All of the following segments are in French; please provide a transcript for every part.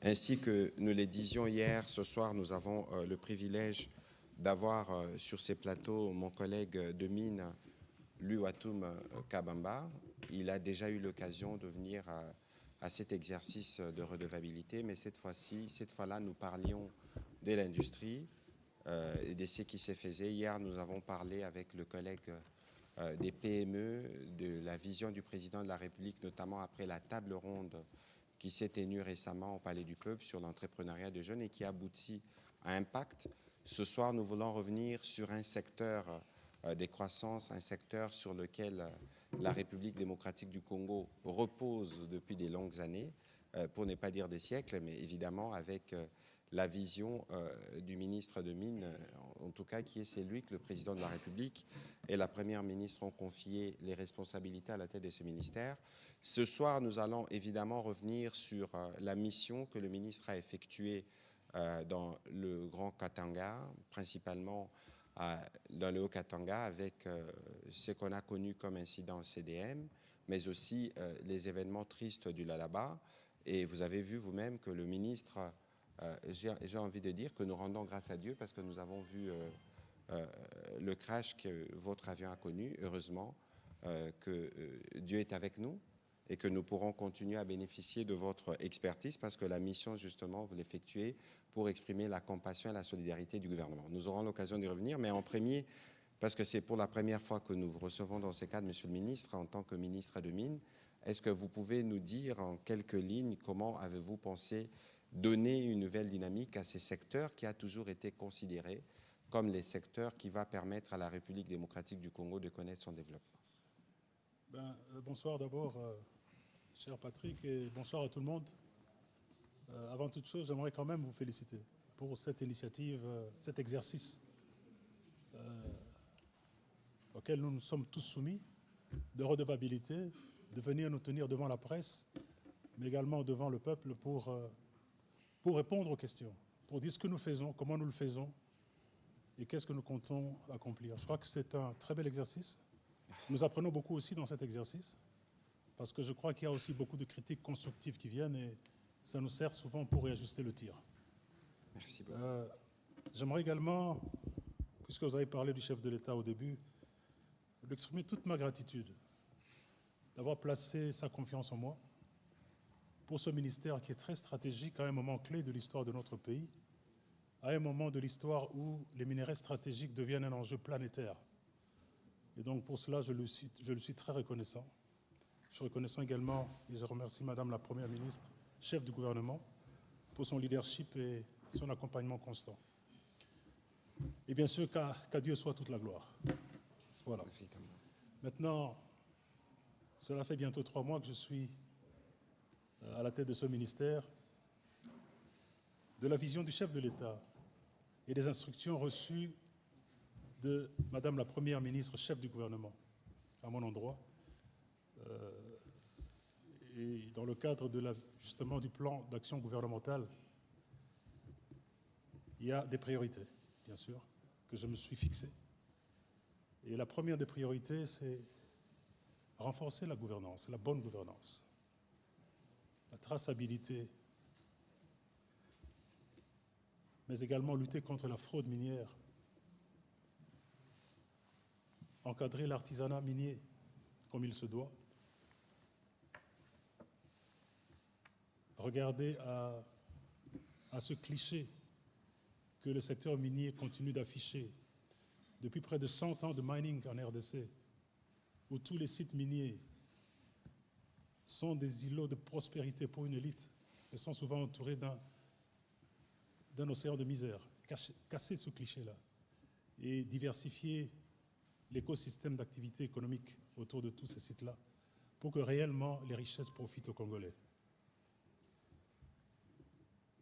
Ainsi que nous le disions hier, ce soir, nous avons le privilège d'avoir sur ces plateaux mon collègue de mine, Luatum Kabamba. Il a déjà eu l'occasion de venir à cet exercice de redevabilité, mais cette fois-là, nous parlions de l'industrie et de ce qui se faisait. Hier, nous avons parlé avec le collègue des PME, de la vision du président de la République, notamment après la table ronde qui s'est tenue récemment au Palais du Peuple sur l'entrepreneuriat des jeunes et qui aboutit à Impact. Ce soir, nous voulons revenir sur un secteur des croissances, un secteur sur lequel la République démocratique du Congo repose depuis des longues années, pour ne pas dire des siècles, mais évidemment avec la vision du ministre de Mines, en tout cas qui est celui que le président de la République et la première ministre ont confié les responsabilités à la tête de ce ministère. Ce soir, nous allons évidemment revenir sur la mission que le ministre a effectuée dans le Grand Katanga, principalement dans le Haut-Katanga, avec ce qu'on a connu comme incident CDM, mais aussi les événements tristes du Lalaba. Et vous avez vu vous-même que le ministre, j'ai envie de dire que nous rendons grâce à Dieu parce que nous avons vu le crash que votre avion a connu, heureusement, que Dieu est avec nous et que nous pourrons continuer à bénéficier de votre expertise parce que la mission, justement, vous l'effectuez pour exprimer la compassion et la solidarité du gouvernement. Nous aurons l'occasion d'y revenir, mais en premier, parce que c'est pour la première fois que nous vous recevons dans ces cadres, Monsieur le ministre, en tant que ministre de Mines, est-ce que vous pouvez nous dire en quelques lignes comment avez-vous pensé donner une nouvelle dynamique à ces secteurs qui a toujours été considérés comme les secteurs qui va permettre à la République démocratique du Congo de connaître son développement? Bonsoir d'abord, cher Patrick, et bonsoir à tout le monde. Avant toute chose, j'aimerais quand même vous féliciter pour cette initiative, cet exercice auquel nous nous sommes tous soumis, de redevabilité, de venir nous tenir devant la presse, mais également devant le peuple pour répondre aux questions, pour dire ce que nous faisons, comment nous le faisons et qu'est-ce que nous comptons accomplir. Je crois que c'est un très bel exercice. Nous apprenons beaucoup aussi dans cet exercice, parce que je crois qu'il y a aussi beaucoup de critiques constructives qui viennent et ça nous sert souvent pour réajuster le tir. Merci beaucoup. J'aimerais également, puisque vous avez parlé du chef de l'État au début, lui exprimer toute ma gratitude d'avoir placé sa confiance en moi pour ce ministère qui est très stratégique à un moment clé de l'histoire de notre pays, à un moment de l'histoire où les minerais stratégiques deviennent un enjeu planétaire. Et donc pour cela, je lui suis très reconnaissant. Je suis reconnaissant également, et je remercie Madame la Première ministre, chef du gouvernement, pour son leadership et son accompagnement constant. Et bien sûr, qu'à Dieu soit toute la gloire. Voilà. Maintenant, cela fait bientôt 3 mois que je suis à la tête de ce ministère. De la vision du chef de l'État et des instructions reçues de Madame la Première ministre, chef du gouvernement, à mon endroit, et dans le cadre de justement du plan d'action gouvernementale, il y a des priorités, bien sûr, que je me suis fixées. Et la première des priorités, c'est renforcer la gouvernance, la bonne gouvernance, la traçabilité, mais également lutter contre la fraude minière, encadrer l'artisanat minier comme il se doit, regarder à ce cliché que le secteur minier continue d'afficher depuis près de 100 ans de mining en RDC, où tous les sites miniers sont des îlots de prospérité pour une élite et sont souvent entourés d'un océan de misère. Casser ce cliché-là et diversifier l'écosystème d'activité économique autour de tous ces sites-là pour que réellement les richesses profitent aux Congolais.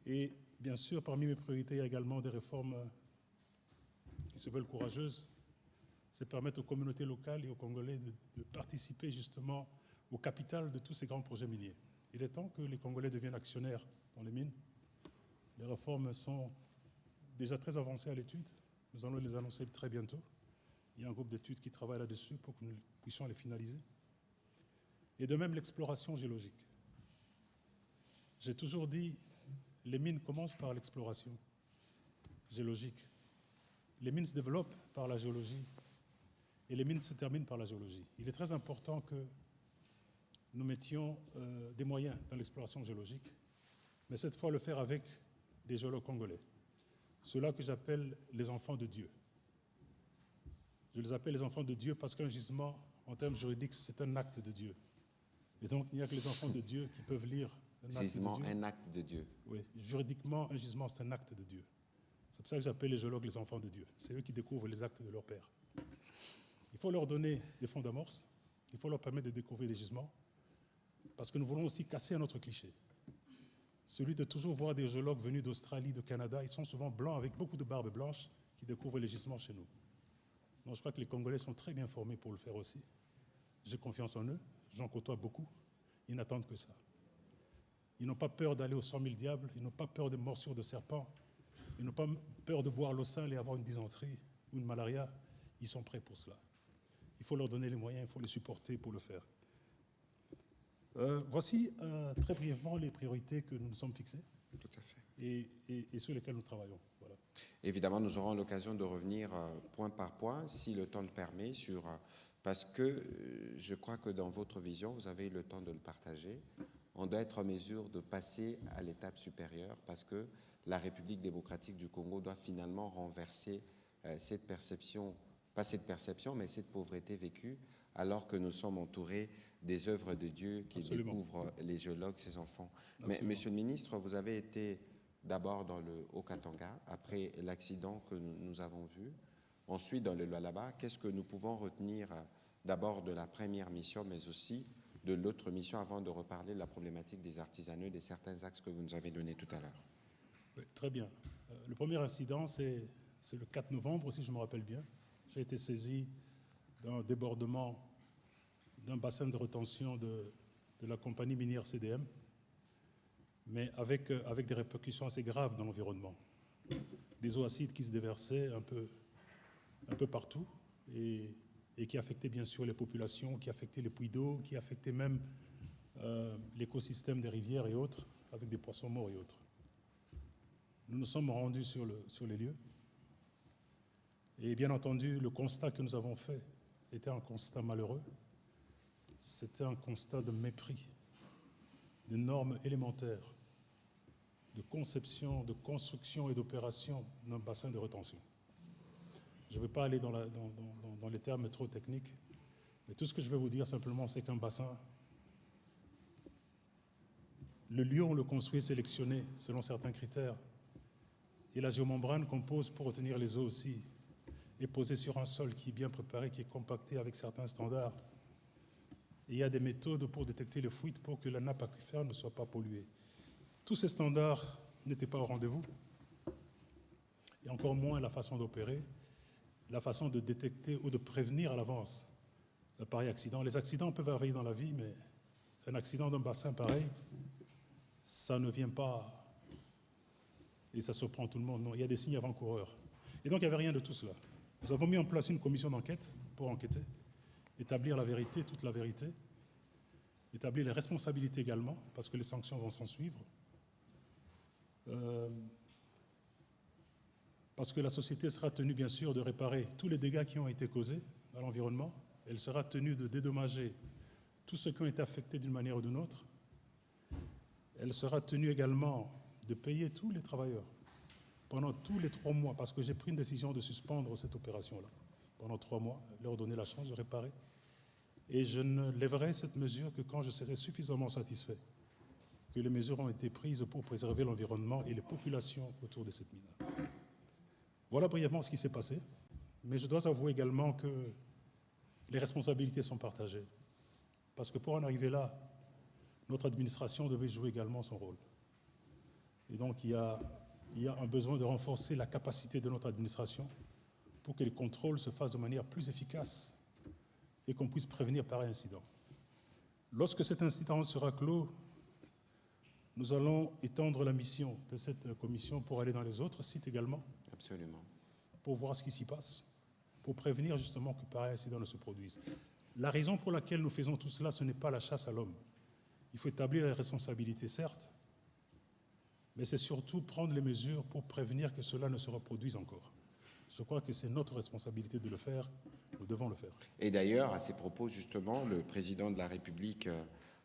Et bien sûr, parmi mes priorités, il y a également des réformes qui se veulent courageuses. C'est permettre aux communautés locales et aux Congolais de participer justement au capital de tous ces grands projets miniers. Il est temps que les Congolais deviennent actionnaires dans les mines. Les réformes sont déjà très avancées à l'étude. Nous allons les annoncer très bientôt. Il y a un groupe d'études qui travaille là-dessus pour que nous puissions les finaliser. Et de même l'exploration géologique. J'ai toujours dit, les mines commencent par l'exploration géologique. Les mines se développent par la géologie et les mines se terminent par la géologie. Il est très important que nous mettions des moyens dans l'exploration géologique, mais cette fois le faire avec des géologues congolais. Ceux-là que j'appelle les enfants de Dieu. Je les appelle les enfants de Dieu parce qu'un gisement, en termes juridiques, c'est un acte de Dieu. Et donc, il n'y a que les enfants de Dieu qui peuvent lire un acte Gisement, de Dieu. un acte de Dieu. Oui, juridiquement, un gisement, c'est un acte de Dieu. C'est pour ça que j'appelle les géologues les enfants de Dieu. C'est eux qui découvrent les actes de leur père. Il faut leur donner des fonds d'amorce, il faut leur permettre de découvrir des gisements, parce que nous voulons aussi casser un autre cliché. Celui de toujours voir des géologues venus d'Australie, de Canada, ils sont souvent blancs avec beaucoup de barbe blanche qui découvrent les gisements chez nous. Donc je crois que les Congolais sont très bien formés pour le faire aussi. J'ai confiance en eux, j'en côtoie beaucoup, ils n'attendent que ça. Ils n'ont pas peur d'aller aux 100 000 diables, ils n'ont pas peur des morsures de serpents, ils n'ont pas peur de boire l'eau sale et avoir une dysenterie ou une malaria. Ils sont prêts pour cela. Il faut leur donner les moyens, il faut les supporter pour le faire. Voici très brièvement les priorités que nous nous sommes fixées. Tout à fait. Et sur lesquelles nous travaillons. Voilà. Évidemment, nous aurons l'occasion de revenir point par point, si le temps le permet, parce que je crois que dans votre vision, vous avez eu le temps de le partager, on doit être en mesure de passer à l'étape supérieure, parce que la République démocratique du Congo doit finalement renverser cette perception, pas cette perception, mais cette pauvreté vécue, alors que nous sommes entourés des œuvres de Dieu qui Absolument. découvrent les géologues, ces enfants. Absolument. Mais, Monsieur le Ministre, vous avez été d'abord dans le Haut-Katanga, après l'accident que nous avons vu, ensuite dans le Lualaba. Qu'est-ce que nous pouvons retenir d'abord de la première mission, mais aussi de l'autre mission, avant de reparler de la problématique des artisanaux, des certains axes que vous nous avez donnés tout à l'heure? Oui, très bien. Le premier incident, c'est le 4 novembre, si je me rappelle bien. J'ai été saisi d'un débordement d'un bassin de rétention de la compagnie minière CDM, mais avec des répercussions assez graves dans l'environnement. Des eaux acides qui se déversaient un peu partout et qui affectaient bien sûr les populations, qui affectaient les puits d'eau, qui affectaient même l'écosystème des rivières et autres, avec des poissons morts et autres. Nous nous sommes rendus sur les lieux et bien entendu, le constat que nous avons fait était un constat malheureux. C'était un constat de mépris des normes élémentaires de conception, de construction et d'opération d'un bassin de rétention. Je ne vais pas aller dans les termes trop techniques, mais tout ce que je vais vous dire simplement, c'est qu'un bassin, le lieu où on le construit est sélectionné selon certains critères, et la géomembrane qu'on pose pour retenir les eaux aussi est posée sur un sol qui est bien préparé, qui est compacté avec certains standards. Et il y a des méthodes pour détecter les fuites pour que la nappe aquifère ne soit pas polluée. Tous ces standards n'étaient pas au rendez-vous, et encore moins la façon d'opérer, la façon de détecter ou de prévenir à l'avance un pareil accident. Les accidents peuvent arriver dans la vie, mais un accident d'un bassin pareil, ça ne vient pas et ça surprend tout le monde. Non, il y a des signes avant-coureurs. Et donc, il n'y avait rien de tout cela. Nous avons mis en place une commission d'enquête pour enquêter, établir la vérité, toute la vérité, établir les responsabilités également, parce que les sanctions vont s'en suivre. Parce que la société sera tenue, bien sûr, de réparer tous les dégâts qui ont été causés à l'environnement. Elle sera tenue de dédommager tous ceux qui ont été affectés d'une manière ou d'une autre. Elle sera tenue également de payer tous les travailleurs pendant tous les 3 mois, parce que j'ai pris une décision de suspendre cette opération-là pendant 3 mois, leur donner la chance de réparer. Et je ne lèverai cette mesure que quand je serai suffisamment satisfait que les mesures ont été prises pour préserver l'environnement et les populations autour de cette mine. Voilà brièvement ce qui s'est passé, mais je dois avouer également que les responsabilités sont partagées, parce que pour en arriver là, notre administration devait jouer également son rôle. Et donc il y a un besoin de renforcer la capacité de notre administration pour que les contrôles se fassent de manière plus efficace et qu'on puisse prévenir pareil incident. Lorsque cet incident sera clos, nous allons étendre la mission de cette commission pour aller dans les autres sites également. Absolument. Pour voir ce qui s'y passe, pour prévenir justement que pareil incident ne se produise. La raison pour laquelle nous faisons tout cela, ce n'est pas la chasse à l'homme. Il faut établir les responsabilités, certes, mais c'est surtout prendre les mesures pour prévenir que cela ne se reproduise encore. Je crois que c'est notre responsabilité de le faire, nous devons le faire. Et d'ailleurs, à ces propos, justement, le président de la République,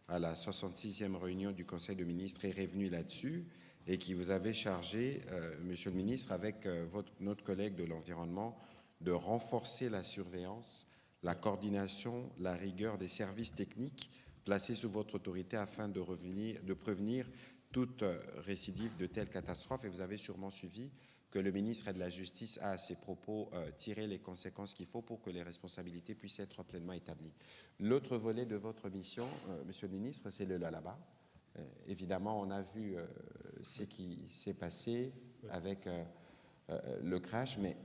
à la 66e réunion du Conseil de ministres, est revenu là-dessus et qui vous avait chargé, Monsieur le ministre, avec notre collègue de l'Environnement, de renforcer la surveillance, la coordination, la rigueur des services techniques placés sous votre autorité afin de prévenir toute récidive de telles catastrophes. Et vous avez sûrement suivi que le ministre de la Justice a à ses propos tiré les conséquences qu'il faut pour que les responsabilités puissent être pleinement établies. L'autre volet de votre mission, Monsieur le ministre, c'est le Lalaba. Évidemment, on a vu ce qui s'est passé avec le crash, mais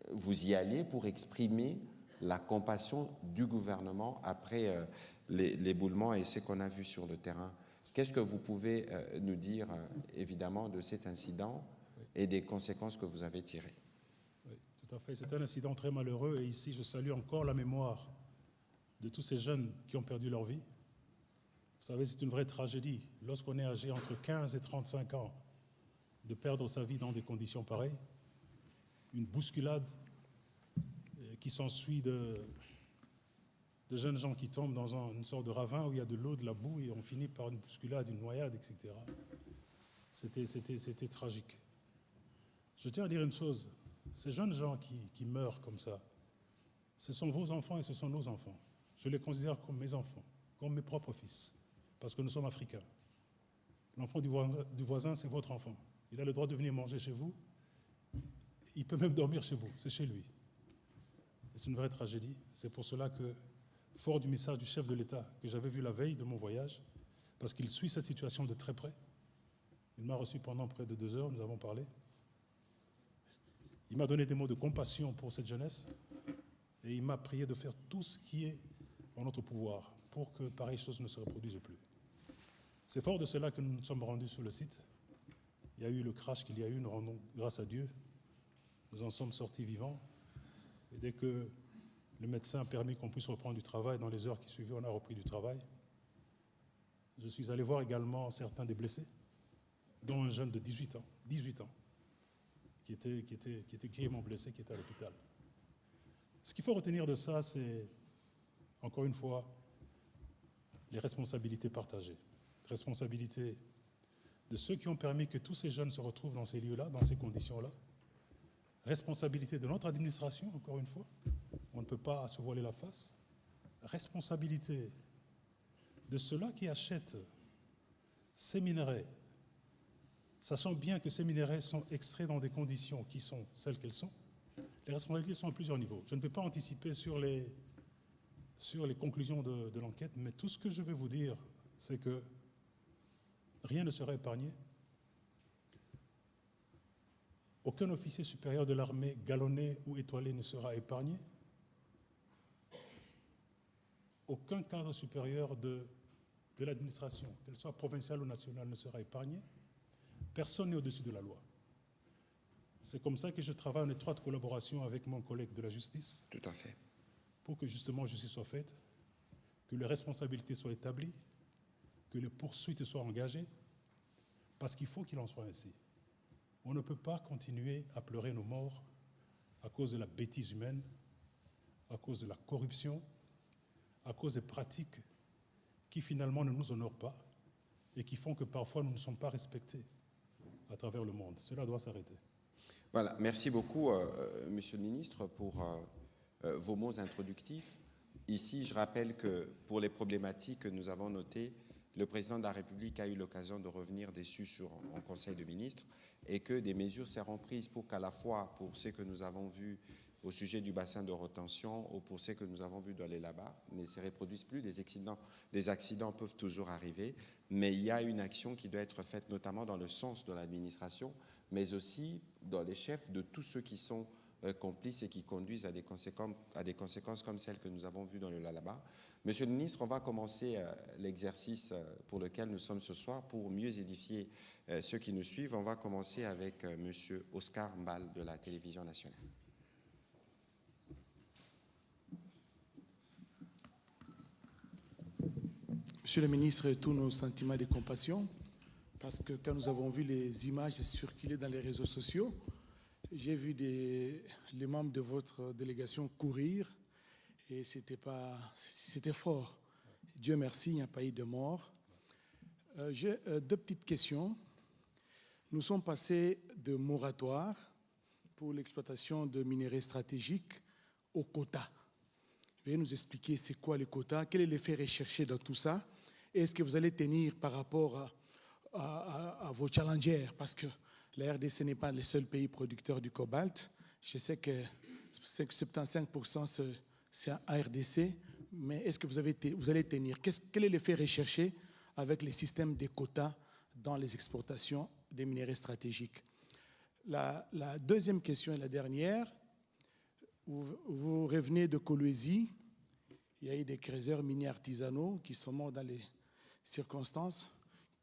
vous y allez pour exprimer la compassion du gouvernement après l'éboulement et ce qu'on a vu sur le terrain. Qu'est-ce que vous pouvez nous dire, évidemment, de cet incident et des conséquences que vous avez tirées? Oui, tout à fait. C'est un incident très malheureux et ici, je salue encore la mémoire de tous ces jeunes qui ont perdu leur vie. Vous savez, c'est une vraie tragédie. Lorsqu'on est âgé entre 15 et 35 ans, de perdre sa vie dans des conditions pareilles, une bousculade qui s'ensuit de jeunes gens qui tombent dans une sorte de ravin où il y a de l'eau, de la boue, et on finit par une bousculade, une noyade, etc. C'était tragique. Je tiens à dire une chose, ces jeunes gens qui meurent comme ça, ce sont vos enfants et ce sont nos enfants. Je les considère comme mes enfants, comme mes propres fils, parce que nous sommes africains. L'enfant du voisin, c'est votre enfant. Il a le droit de venir manger chez vous, il peut même dormir chez vous, c'est chez lui. C'est une vraie tragédie. C'est pour cela que, fort du message du chef de l'État que j'avais vu la veille de mon voyage, parce qu'il suit cette situation de très près, il m'a reçu pendant près de 2 heures, nous avons parlé. Il m'a donné des mots de compassion pour cette jeunesse et il m'a prié de faire tout ce qui est en notre pouvoir pour que pareille chose ne se reproduise plus. C'est fort de cela que nous nous sommes rendus sur le site. Il y a eu le crash qu'il y a eu, nous rendons grâce à Dieu. Nous en sommes sortis vivants. Et dès que le médecin a permis qu'on puisse reprendre du travail, dans les heures qui suivaient, on a repris du travail. Je suis allé voir également certains des blessés, dont un jeune de 18 ans, qui était grièvement blessé, qui était à l'hôpital. Ce qu'il faut retenir de ça, c'est, encore une fois, les responsabilités partagées. Responsabilité de ceux qui ont permis que tous ces jeunes se retrouvent dans ces lieux-là, dans ces conditions-là. Responsabilité de notre administration, encore une fois. On ne peut pas se voiler la face. Responsabilité de ceux-là qui achètent ces minerais, sachant bien que ces minerais sont extraits dans des conditions qui sont celles qu'elles sont. Les responsabilités sont à plusieurs niveaux. Je ne vais pas anticiper sur les conclusions de l'enquête, mais tout ce que je vais vous dire, c'est que rien ne sera épargné. Aucun officier supérieur de l'armée, galonné ou étoilé, ne sera épargné. Aucun cadre supérieur de l'administration, qu'elle soit provinciale ou nationale, ne sera épargné. Personne n'est au-dessus de la loi. C'est comme ça que je travaille en étroite collaboration avec mon collègue de la justice. Tout à fait. Pour que justement justice soit faite, que les responsabilités soient établies, que les poursuites soient engagées, parce qu'il faut qu'il en soit ainsi. On ne peut pas continuer à pleurer nos morts à cause de la bêtise humaine, à cause de la corruption, à cause des pratiques qui finalement ne nous honorent pas et qui font que parfois nous ne sommes pas respectés à travers le monde. Cela doit s'arrêter. Voilà, merci beaucoup, Monsieur le Ministre, pour vos mots introductifs. Ici, je rappelle que pour les problématiques que nous avons notées, le président de la République a eu l'occasion de revenir dessus en Conseil de ministres et que des mesures seront prises pour qu'à la fois, pour ce que nous avons vu au sujet du bassin de rétention ou pour ce que nous avons vu dans les là-bas, ne se reproduisent plus. Des accidents peuvent toujours arriver, mais il y a une action qui doit être faite notamment dans le sens de l'administration, mais aussi dans les chefs de tous ceux qui sont complices et qui conduisent à des conséquences comme celles que nous avons vues dans le là-bas. Monsieur le ministre, on va commencer l'exercice pour lequel nous sommes ce soir pour mieux édifier ceux qui nous suivent. On va commencer avec Monsieur Oscar Mbal de la Télévision nationale. Monsieur le ministre, tous nos sentiments de compassion parce que quand nous avons vu les images circuler dans les réseaux sociaux, j'ai vu les membres de votre délégation courir et c'était fort. Dieu merci, il n'y a pas eu de mort. J'ai deux petites questions. Nous sommes passés de moratoire pour l'exploitation de minerais stratégiques aux quotas. Veuillez nous expliquer c'est quoi les quotas, quel est l'effet recherché dans tout ça, et est-ce que vous allez tenir par rapport à vos challengers, parce que la RDC n'est pas le seul pays producteur du cobalt. Je sais que 75% c'est à RDC, mais est-ce que vous allez tenir? Quel est l'effet recherché avec les systèmes des quotas dans les exportations des minerais stratégiques? La deuxième question et la dernière, vous revenez de Kolwezi, il y a eu des creuseurs miniers artisanaux qui sont morts dans les circonstances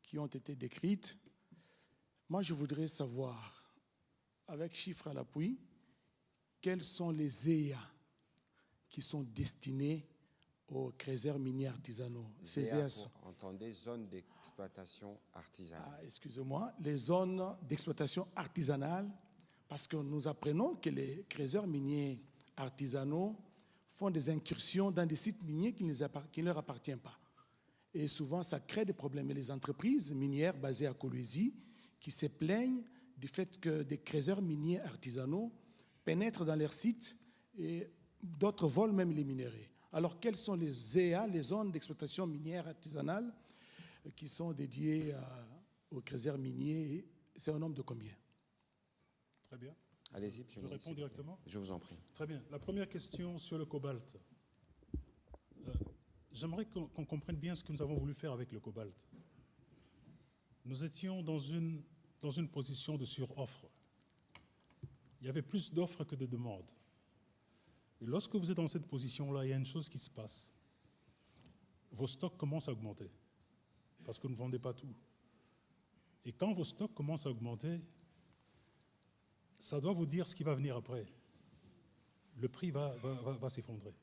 qui ont été décrites. Moi, je voudrais savoir, avec chiffres à l'appui, quels sont les ZEA qui sont destinés aux creuseurs miniers artisanaux. Ces ZEA, sont... entendez, zones d'exploitation artisanale. Excusez-moi, les zones d'exploitation artisanale, parce que nous apprenons que les creuseurs miniers artisanaux font des incursions dans des sites miniers qui ne leur appartiennent pas. Et souvent, ça crée des problèmes. Et les entreprises minières basées à Kolwezi qui se plaignent du fait que des creuseurs miniers artisanaux pénètrent dans leurs sites et d'autres volent même les minerais. Alors, quels sont les ZEA, les zones d'exploitation minière artisanale, qui sont dédiées aux creuseurs miniers? C'est un nombre de combien? Très bien. Allez-y, monsieur. Je réponds directement. Je vous en prie. Très bien. La première question sur le cobalt. J'aimerais qu'on comprenne bien ce que nous avons voulu faire avec le cobalt. Nous étions dans une position de suroffre. Il y avait plus d'offres que de demandes. Et lorsque vous êtes dans cette position-là, il y a une chose qui se passe. Vos stocks commencent à augmenter, parce que vous ne vendez pas tout. Et quand vos stocks commencent à augmenter, ça doit vous dire ce qui va venir après. Le prix va s'effondrer.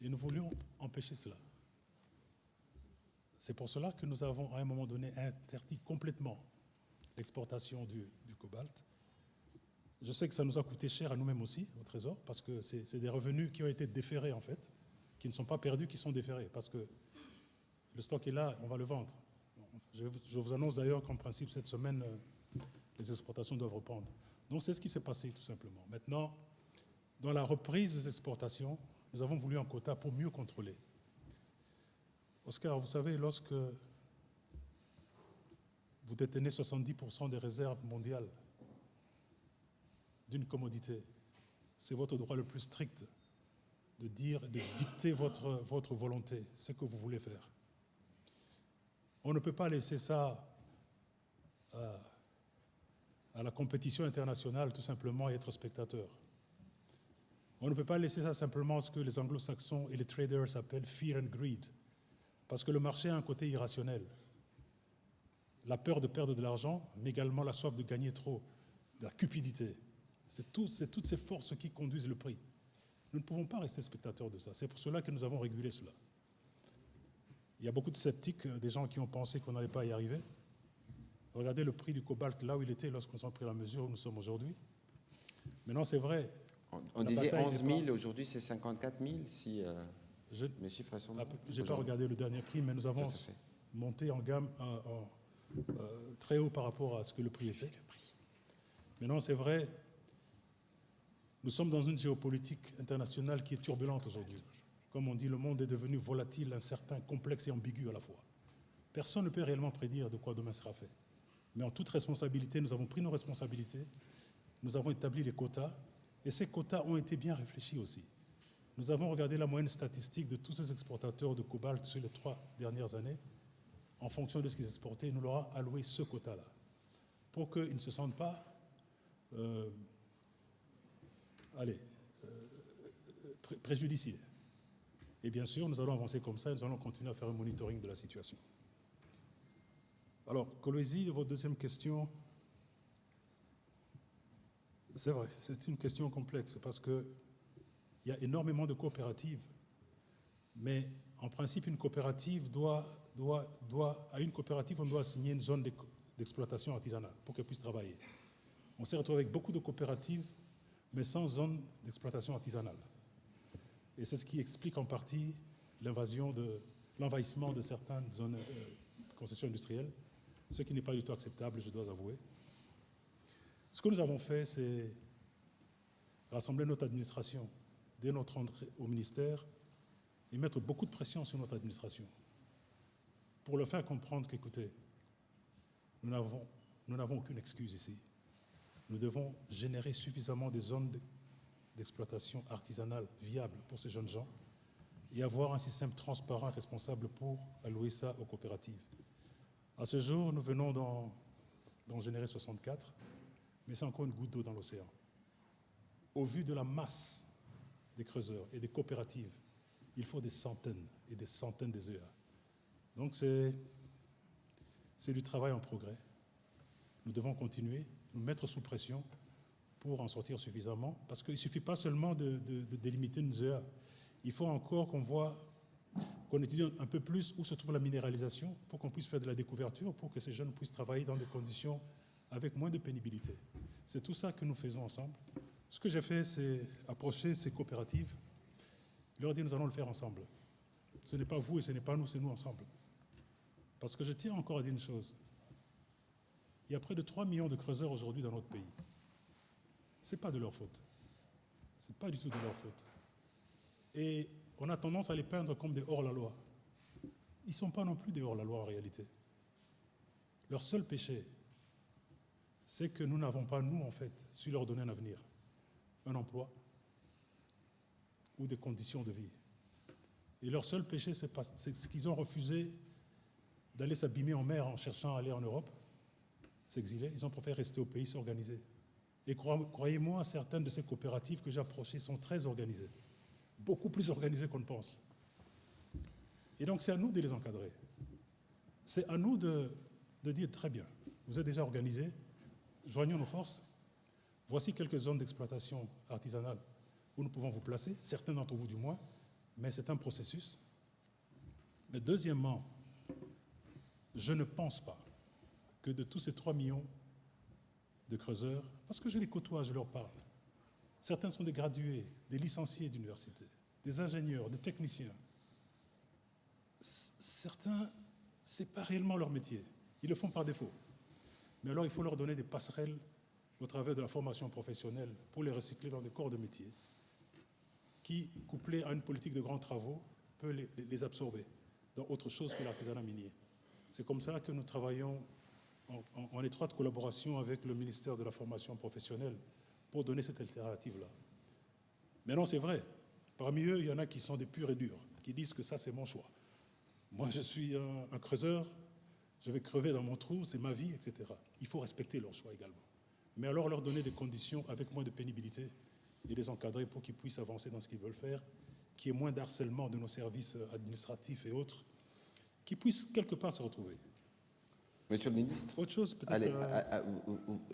Et nous voulions empêcher cela. C'est pour cela que nous avons, à un moment donné, interdit complètement l'exportation du cobalt. Je sais que ça nous a coûté cher à nous-mêmes aussi, au Trésor, parce que c'est des revenus qui ont été déférés, en fait, qui ne sont pas perdus, qui sont déférés, parce que le stock est là, on va le vendre. Je vous annonce d'ailleurs qu'en principe, cette semaine, les exportations doivent reprendre. Donc c'est ce qui s'est passé, tout simplement. Maintenant, dans la reprise des exportations, nous avons voulu un quota pour mieux contrôler. Oscar, vous savez, lorsque vous détenez 70% des réserves mondiales d'une commodité, c'est votre droit le plus strict de dicter votre volonté, ce que vous voulez faire. On ne peut pas laisser ça à la compétition internationale, tout simplement, et être spectateur. On ne peut pas laisser ça simplement à ce que les anglo-saxons et les traders appellent fear and greed, parce que le marché a un côté irrationnel. La peur de perdre de l'argent, mais également la soif de gagner trop, de la cupidité. C'est toutes ces forces qui conduisent le prix. Nous ne pouvons pas rester spectateurs de ça. C'est pour cela que nous avons régulé cela. Il y a beaucoup de sceptiques, des gens qui ont pensé qu'on n'allait pas y arriver. Regardez le prix du cobalt là où il était lorsqu'on s'en prit la mesure où nous sommes aujourd'hui. Maintenant, c'est vrai. On disait 11 000, aujourd'hui c'est 54 000, si mes chiffres sont bons. Je n'ai pas regardé le dernier prix, mais nous avons monté en gamme très haut par rapport à ce que le prix était. Maintenant, c'est vrai, nous sommes dans une géopolitique internationale qui est turbulente aujourd'hui. Comme on dit, le monde est devenu volatile, incertain, complexe et ambigu à la fois. Personne ne peut réellement prédire de quoi demain sera fait. Mais en toute responsabilité, nous avons pris nos responsabilités, nous avons établi les quotas, et ces quotas ont été bien réfléchis aussi. Nous avons regardé la moyenne statistique de tous ces exportateurs de cobalt sur les 3 dernières années. En fonction de ce qu'ils exportaient, nous leur avons alloué ce quota-là, pour qu'ils ne se sentent pas préjudiciés. Et bien sûr, nous allons avancer comme ça et nous allons continuer à faire un monitoring de la situation. Alors, Kolwezi, votre deuxième question, c'est vrai, c'est une question complexe parce qu'il y a énormément de coopératives, mais en principe, une coopérative doit à une coopérative, on doit assigner une zone d'exploitation artisanale pour qu'elle puisse travailler. On s'est retrouvé avec beaucoup de coopératives, mais sans zone d'exploitation artisanale. Et c'est ce qui explique en partie l'envahissement de certaines zones concessions industrielles, ce qui n'est pas du tout acceptable, je dois avouer. Ce que nous avons fait, c'est rassembler notre administration dès notre entrée au ministère et mettre beaucoup de pression sur notre administration pour leur faire comprendre qu'écoutez, nous n'avons aucune excuse ici. Nous devons générer suffisamment de zones d'exploitation artisanale viables pour ces jeunes gens et avoir un système transparent et responsable pour allouer ça aux coopératives. À ce jour, nous venons d'en générer 64, mais c'est encore une goutte d'eau dans l'océan. Au vu de la masse des creuseurs et des coopératives, il faut des centaines et des centaines des EA. Donc c'est du travail en progrès. Nous devons continuer, nous mettre sous pression pour en sortir suffisamment, parce qu'il ne suffit pas seulement de délimiter une ZEA. Il faut encore qu'on étudie un peu plus où se trouve la minéralisation pour qu'on puisse faire de la découverture, pour que ces jeunes puissent travailler dans des conditions avec moins de pénibilité. C'est tout ça que nous faisons ensemble. Ce que j'ai fait, c'est approcher ces coopératives, leur dire nous allons le faire ensemble. Ce n'est pas vous et ce n'est pas nous, c'est nous ensemble. Parce que je tiens encore à dire une chose. Il y a près de 3 millions de creuseurs aujourd'hui dans notre pays. Ce n'est pas de leur faute. Ce n'est pas du tout de leur faute. Et on a tendance à les peindre comme des hors-la-loi. Ils ne sont pas non plus des hors-la-loi en réalité. Leur seul péché, c'est que nous n'avons pas, nous, en fait, su leur donner un avenir, un emploi ou des conditions de vie. Et leur seul péché, c'est qu'ils ont refusé d'aller s'abîmer en mer en cherchant à aller en Europe, s'exiler. Ils ont préféré rester au pays, s'organiser. Et croyez-moi, certaines de ces coopératives que j'ai approchées sont très organisées, beaucoup plus organisées qu'on ne pense. Et donc, c'est à nous de les encadrer. C'est à nous de dire, très bien, vous êtes déjà organisés, joignons nos forces, voici quelques zones d'exploitation artisanale où nous pouvons vous placer, certains d'entre vous du moins, mais c'est un processus. Mais deuxièmement, je ne pense pas que de tous ces 3 millions de creuseurs, parce que je les côtoie, je leur parle, certains sont des gradués, des licenciés d'université, des ingénieurs, des techniciens. Certains, ce n'est pas réellement leur métier, ils le font par défaut. Mais alors il faut leur donner des passerelles au travers de la formation professionnelle pour les recycler dans des corps de métier qui, couplés à une politique de grands travaux, peut les absorber dans autre chose que l'artisanat minier. C'est comme ça que nous travaillons en étroite collaboration avec le ministère de la formation professionnelle pour donner cette alternative-là. Maintenant, c'est vrai, parmi eux, il y en a qui sont des purs et durs, qui disent que ça, c'est mon choix. Moi, je suis un creuseur, je vais crever dans mon trou, c'est ma vie, etc. Il faut respecter leur choix également. Mais alors leur donner des conditions avec moins de pénibilité et les encadrer pour qu'ils puissent avancer dans ce qu'ils veulent faire, qu'il y ait moins d'harcèlement de nos services administratifs et autres, qu'ils puissent quelque part se retrouver. Monsieur le ministre, autre chose peut-être.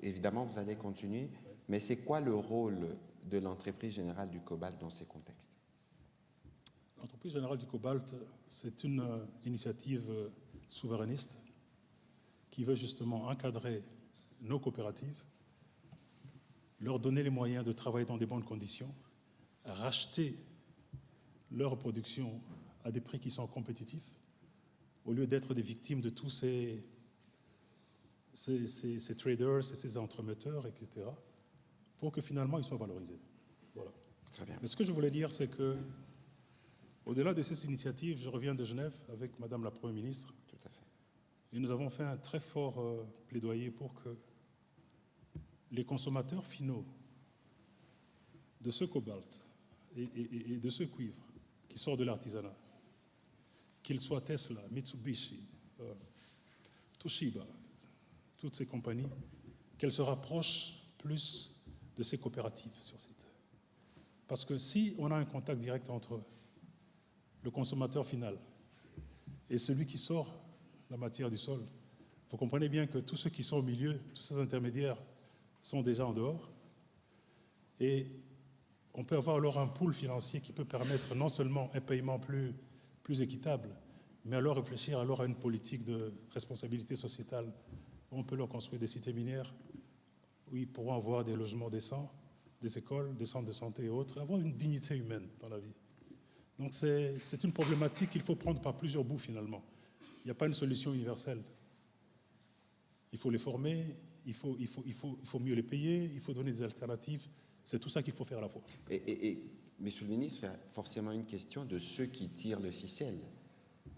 évidemment, vous allez continuer, mais c'est quoi le rôle de l'entreprise générale du cobalt dans ces contextes? L'entreprise générale du cobalt, c'est une initiative souverainiste qui veut justement encadrer nos coopératives, leur donner les moyens de travailler dans des bonnes conditions, racheter leur production à des prix qui sont compétitifs, au lieu d'être des victimes de tous ces traders, ces entremetteurs, etc., pour que finalement ils soient valorisés. Voilà. Très bien. Mais ce que je voulais dire, c'est que, au-delà de ces initiatives, je reviens de Genève avec Madame la Première ministre. Tout à fait. Et nous avons fait un très fort plaidoyer pour que les consommateurs finaux de ce cobalt et de ce cuivre qui sort de l'artisanat, qu'ils soient Tesla, Mitsubishi, Toshiba, toutes ces compagnies, qu'elles se rapprochent plus de ces coopératives sur site. Parce que si on a un contact direct entre le consommateur final et celui qui sort la matière du sol, vous comprenez bien que tous ceux qui sont au milieu, tous ces intermédiaires, sont déjà en dehors. Et on peut avoir alors un pool financier qui peut permettre non seulement un paiement plus équitable, Mais alors réfléchir alors à une politique de responsabilité sociétale où on peut leur construire des cités minières, où ils pourront avoir des logements décents, des écoles, des centres de santé et autres, avoir une dignité humaine dans la vie. Donc c'est une problématique qu'il faut prendre par plusieurs bouts finalement. Il n'y a pas une solution universelle. Il faut les former, il faut mieux les payer, il faut donner des alternatives. C'est tout ça qu'il faut faire à la fois. Et, Monsieur le ministre, il y a forcément une question de ceux qui tirent le ficelle.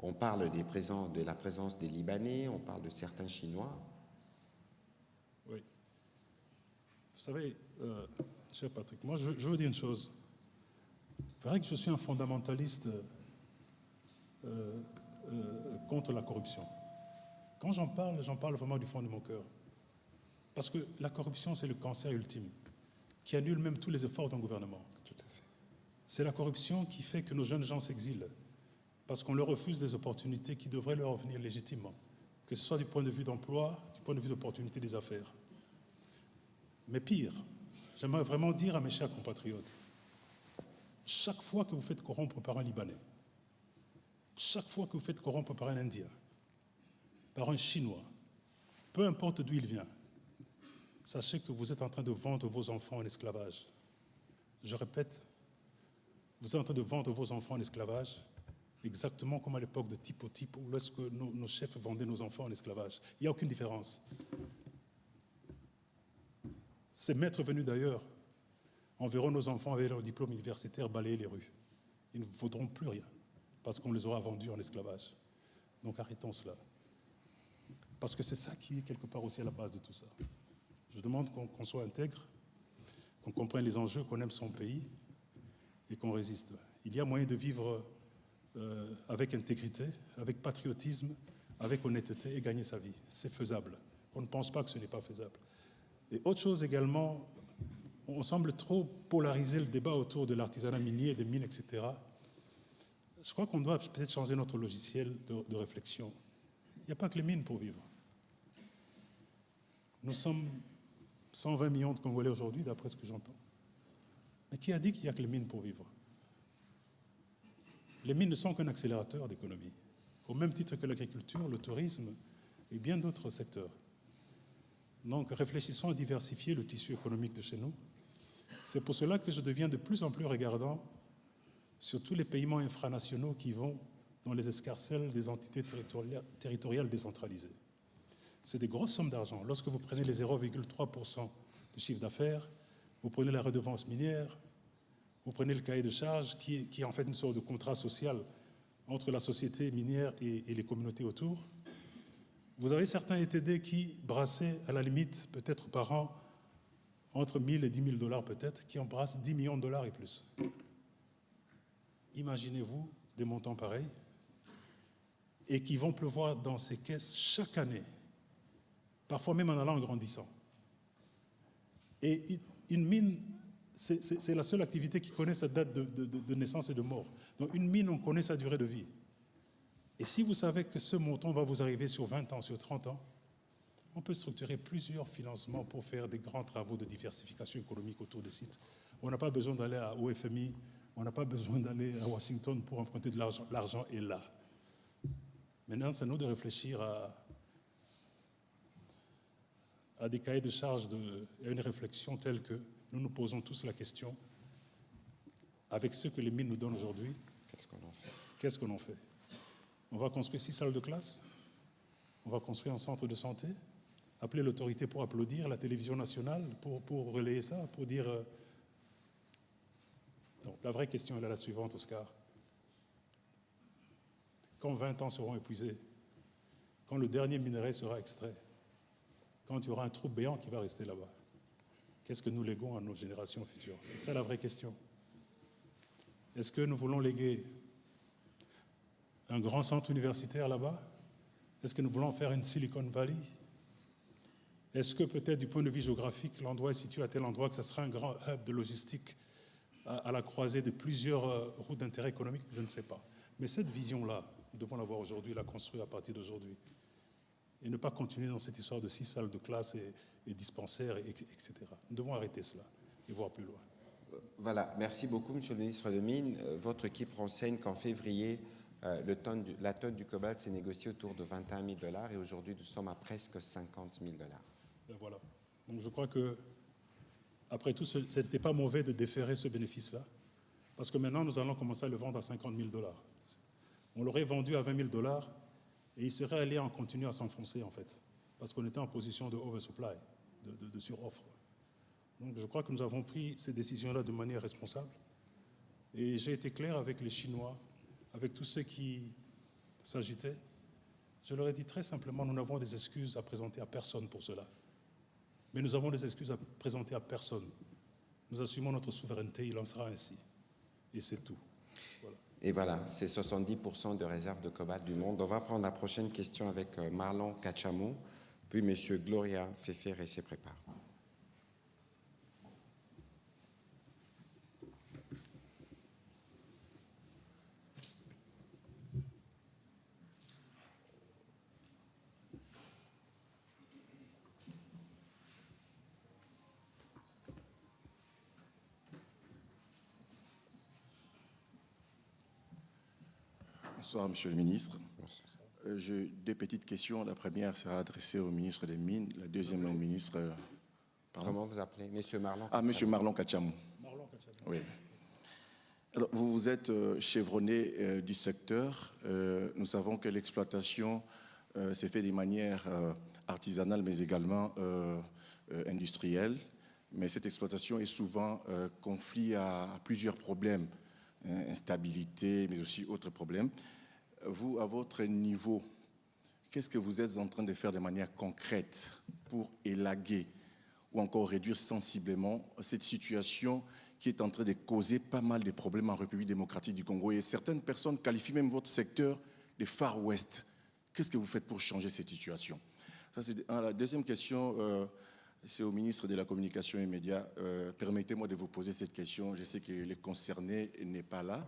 On parle de la présence des Libanais, on parle de certains Chinois. Oui. Vous savez, cher Patrick, moi je veux dire une chose. C'est vrai que je suis un fondamentaliste contre la corruption. Quand j'en parle vraiment du fond de mon cœur. Parce que la corruption, c'est le cancer ultime, qui annule même tous les efforts d'un gouvernement. Tout à fait. C'est la corruption qui fait que nos jeunes gens s'exilent, parce qu'on leur refuse des opportunités qui devraient leur venir légitimement, que ce soit du point de vue d'emploi, du point de vue d'opportunité des affaires. Mais pire, j'aimerais vraiment dire à mes chers compatriotes, chaque fois que vous faites corrompre par un Libanais, chaque fois que vous faites corrompre par un Indien, par un Chinois, peu importe d'où il vient, sachez que vous êtes en train de vendre vos enfants en esclavage. Je répète, vous êtes en train de vendre vos enfants en esclavage, exactement comme à l'époque de Type au Type, où lorsque nos chefs vendaient nos enfants en esclavage. Il n'y a aucune différence. Ces maîtres venus d'ailleurs enverront nos enfants avec leur diplôme universitaire balayer les rues. Ils ne vaudront plus rien, parce qu'on les aura vendus en esclavage. Donc arrêtons cela. Parce que c'est ça qui est quelque part aussi à la base de tout ça. Je demande qu'on soit intègre, qu'on comprenne les enjeux, qu'on aime son pays et qu'on résiste. Il y a moyen de vivre avec intégrité, avec patriotisme, avec honnêteté et gagner sa vie. C'est faisable. On ne pense pas que ce n'est pas faisable. Et autre chose également, on semble trop polariser le débat autour de l'artisanat minier, des mines, etc. Je crois qu'on doit peut-être changer notre logiciel de réflexion. Il n'y a pas que les mines pour vivre. Nous sommes 120 millions de Congolais aujourd'hui, d'après ce que j'entends. Mais qui a dit qu'il n'y a que les mines pour vivre? Les mines ne sont qu'un accélérateur d'économie, au même titre que l'agriculture, le tourisme et bien d'autres secteurs. Donc réfléchissons à diversifier le tissu économique de chez nous. C'est pour cela que je deviens de plus en plus regardant sur tous les paiements infranationaux qui vont dans les escarcelles des entités territoriales décentralisées. C'est des grosses sommes d'argent. Lorsque vous prenez les 0,3% de chiffre d'affaires, vous prenez la redevance minière, vous prenez le cahier de charges qui est en fait une sorte de contrat social entre la société minière et les communautés autour. Vous avez certains ETD qui brassaient à la limite, peut-être par an, entre 1 000 et 10 000 dollars peut-être, qui embrassent 10 millions de dollars et plus. Imaginez-vous des montants pareils et qui vont pleuvoir dans ces caisses chaque année, parfois même en allant en grandissant. Et une mine, c'est la seule activité qui connaît sa date de naissance et de mort. Donc une mine, on connaît sa durée de vie. Et si vous savez que ce montant va vous arriver sur 20 ans, sur 30 ans, on peut structurer plusieurs financements pour faire des grands travaux de diversification économique autour des sites. On n'a pas besoin d'aller au FMI, on n'a pas besoin d'aller à Washington pour emprunter de l'argent. L'argent est là. Maintenant, c'est à nous de réfléchir à des cahiers de charges et à une réflexion telle que nous nous posons tous la question, avec ce que les mines nous donnent aujourd'hui, Qu'est-ce qu'on en fait? Qu'est-ce qu'on en fait? On va construire 6 salles de classe, on va construire un centre de santé, appeler l'autorité pour applaudir, la télévision nationale pour relayer ça, pour dire... Donc, la vraie question est la suivante, Oscar. Quand 20 ans seront épuisés, quand le dernier minerai sera extrait, quand il y aura un trou béant qui va rester là-bas, qu'est-ce que nous léguons à nos générations futures? C'est ça la vraie question. Est-ce que nous voulons léguer un grand centre universitaire là-bas? Est-ce que nous voulons faire une Silicon Valley? Est-ce que peut-être du point de vue géographique, l'endroit est situé à tel endroit que ça sera un grand hub de logistique à la croisée de plusieurs routes d'intérêt économique? Je ne sais pas. Mais cette vision-là, nous devons l'avoir aujourd'hui, la construire à partir d'aujourd'hui. Et ne pas continuer dans cette histoire de 6 salles de classe et dispensaires, etc. Nous devons arrêter cela et voir plus loin. Voilà, merci beaucoup, Monsieur le ministre de Mines. Votre équipe renseigne qu'en février, La tonne du cobalt s'est négociée autour de 21 000 $ et aujourd'hui nous sommes à presque 50 000 $. Ben voilà. Donc je crois que, après tout, ce n'était pas mauvais de déférer ce bénéfice-là, parce que maintenant nous allons commencer à le vendre à 50 000 $. On l'aurait vendu à 20 000 $ et il serait allé en continuer à s'enfoncer en fait, parce qu'on était en position de oversupply, de suroffre. Donc je crois que nous avons pris ces décisions-là de manière responsable. Et j'ai été clair avec les Chinois, avec tous ceux qui s'agitaient. Je leur ai dit très simplement, nous n'avons des excuses à présenter à personne pour cela. Mais nous avons des excuses à présenter à personne. Nous assumons notre souveraineté, il en sera ainsi. Et c'est tout. Voilà. Et voilà, c'est 70% de réserve de cobalt du monde. On va prendre la prochaine question avec Marlon Kachamou, puis M. Gloria Fefere se prépare. Bonsoir, Monsieur le ministre. J'ai deux petites questions. La première sera adressée au ministre des Mines, la deuxième au ministre... Comment vous appelez? Monsieur Marlon Kachamou. Monsieur Marlon Kachamou. Marlon Kachamou. Oui. Alors, vous vous êtes chevronné du secteur. Nous savons que l'exploitation s'est faite de manière artisanale, mais également industrielle. Mais cette exploitation est souvent conflit à plusieurs problèmes. Instabilité, mais aussi autres problèmes. Vous, à votre niveau, qu'est-ce que vous êtes en train de faire de manière concrète pour élaguer ou encore réduire sensiblement cette situation qui est en train de causer pas mal de problèmes en République démocratique du Congo? Et certaines personnes qualifient même votre secteur de Far West. Qu'est-ce que vous faites pour changer cette situation? Ça, c'est la deuxième question. C'est au ministre de la Communication et Médias. Permettez-moi de vous poser cette question. Je sais que le concerné n'est pas là.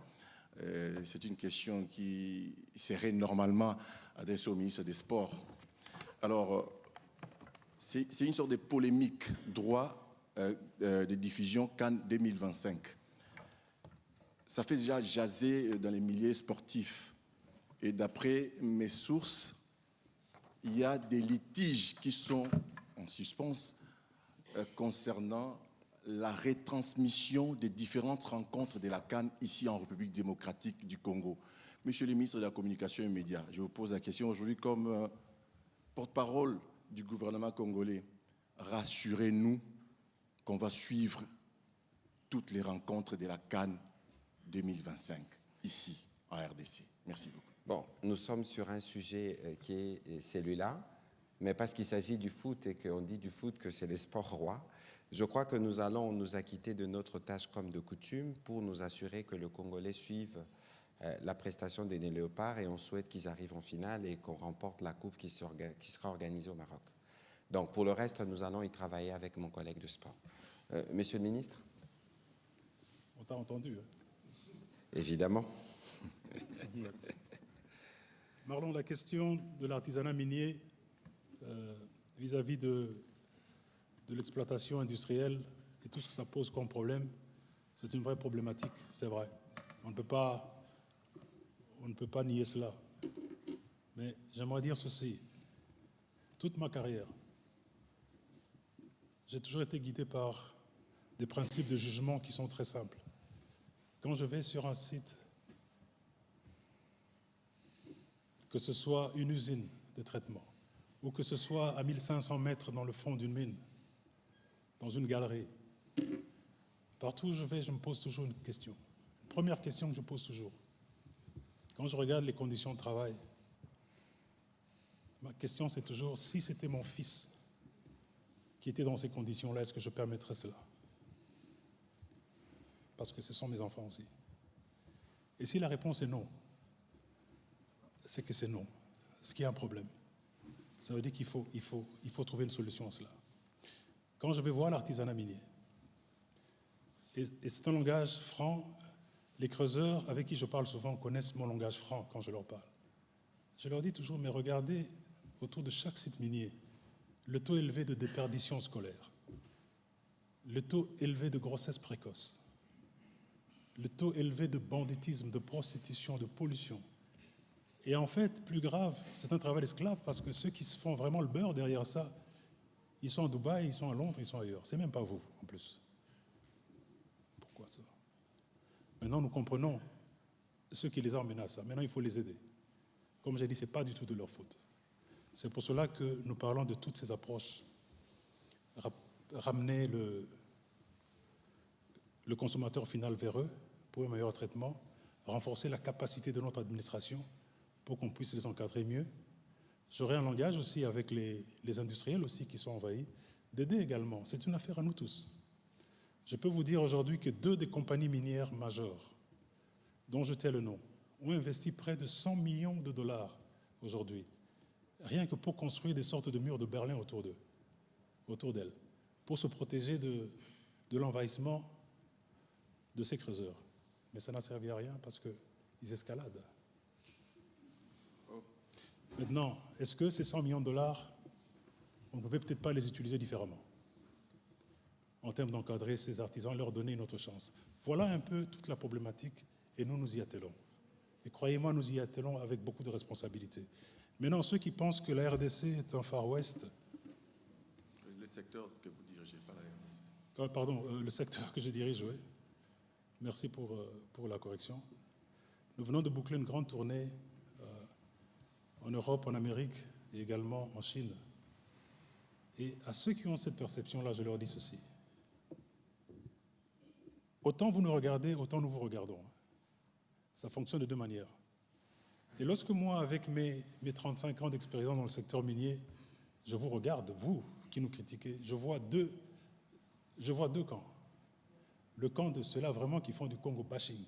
C'est une question qui serait normalement adressée au ministre des Sports. Alors, c'est une sorte de polémique droit de diffusion Cannes 2025. Ça fait déjà jaser dans les milieux sportifs. Et d'après mes sources, il y a des litiges qui sont en suspens concernant la retransmission des différentes rencontres de la CAN ici en République démocratique du Congo. Monsieur le ministre de la Communication et Médias, je vous pose la question aujourd'hui comme porte-parole du gouvernement congolais. Rassurez-nous qu'on va suivre toutes les rencontres de la CAN 2025 ici en RDC. Merci beaucoup. Bon, nous sommes sur un sujet qui est celui-là. Mais parce qu'il s'agit du foot et qu'on dit du foot que c'est les sports rois, je crois que nous allons nous acquitter de notre tâche comme de coutume pour nous assurer que le Congolais suive la prestation des Léopards et on souhaite qu'ils arrivent en finale et qu'on remporte la coupe qui sera organisée au Maroc. Donc pour le reste, nous allons y travailler avec mon collègue de sport. Monsieur le ministre? On t'a entendu. Hein? Évidemment. Marlon, la question de l'artisanat minier vis-à-vis de l'exploitation industrielle et tout ce que ça pose comme problème, c'est une vraie problématique, c'est vrai. On ne peut pas nier cela. Mais j'aimerais dire ceci. Toute ma carrière, j'ai toujours été guidé par des principes de jugement qui sont très simples. Quand je vais sur un site, que ce soit une usine de traitement, ou que ce soit à 1500 mètres dans le fond d'une mine, dans une galerie. Partout où je vais, je me pose toujours une question. Une première question que je pose toujours. Quand je regarde les conditions de travail, ma question c'est toujours, si c'était mon fils qui était dans ces conditions-là, est-ce que je permettrais cela? Parce que ce sont mes enfants aussi. Et si la réponse est non, c'est que c'est non. Ce qui est un problème. Ça veut dire qu'il faut trouver une solution à cela. Quand je vais voir l'artisanat minier, et c'est un langage franc, les creuseurs avec qui je parle souvent connaissent mon langage franc quand je leur parle. Je leur dis toujours, mais regardez autour de chaque site minier, le taux élevé de déperdition scolaire, le taux élevé de grossesse précoce, le taux élevé de banditisme, de prostitution, de pollution. Et en fait, plus grave, c'est un travail esclave parce que ceux qui se font vraiment le beurre derrière ça, ils sont à Dubaï, ils sont à Londres, ils sont ailleurs. C'est même pas vous, en plus. Pourquoi ça? Maintenant, nous comprenons ceux qui les ont emmenés à ça. Maintenant, il faut les aider. Comme j'ai dit, ce n'est pas du tout de leur faute. C'est pour cela que nous parlons de toutes ces approches. Ramener le consommateur final vers eux pour un meilleur traitement, renforcer la capacité de notre administration pour qu'on puisse les encadrer mieux. J'aurai un langage aussi avec les industriels aussi qui sont envahis, d'aider également. C'est une affaire à nous tous. Je peux vous dire aujourd'hui que 2 des compagnies minières majeures, dont je tais le nom, ont investi près de 100 millions de dollars aujourd'hui, rien que pour construire des sortes de murs de Berlin autour d'elles, pour se protéger de l'envahissement de ces creuseurs. Mais ça n'a servi à rien parce qu'ils escaladent. Maintenant, est-ce que ces 100 millions de dollars, on ne pouvait peut-être pas les utiliser différemment en termes d'encadrer ces artisans, leur donner une autre chance? Voilà un peu toute la problématique et nous nous y attelons. Et croyez-moi, nous y attelons avec beaucoup de responsabilités. Maintenant, ceux qui pensent que la RDC est un Far West... Le secteur que vous dirigez, pas la RDC. Pardon, le secteur que je dirige, oui. Merci pour la correction. Nous venons de boucler une grande tournée en Europe, en Amérique et également en Chine. Et à ceux qui ont cette perception-là, je leur dis ceci. Autant vous nous regardez, autant nous vous regardons. Ça fonctionne de 2 manières. Et lorsque moi, avec mes 35 ans d'expérience dans le secteur minier, je vous regarde, vous qui nous critiquez, je vois deux camps. Le camp de ceux-là vraiment qui font du Congo bashing,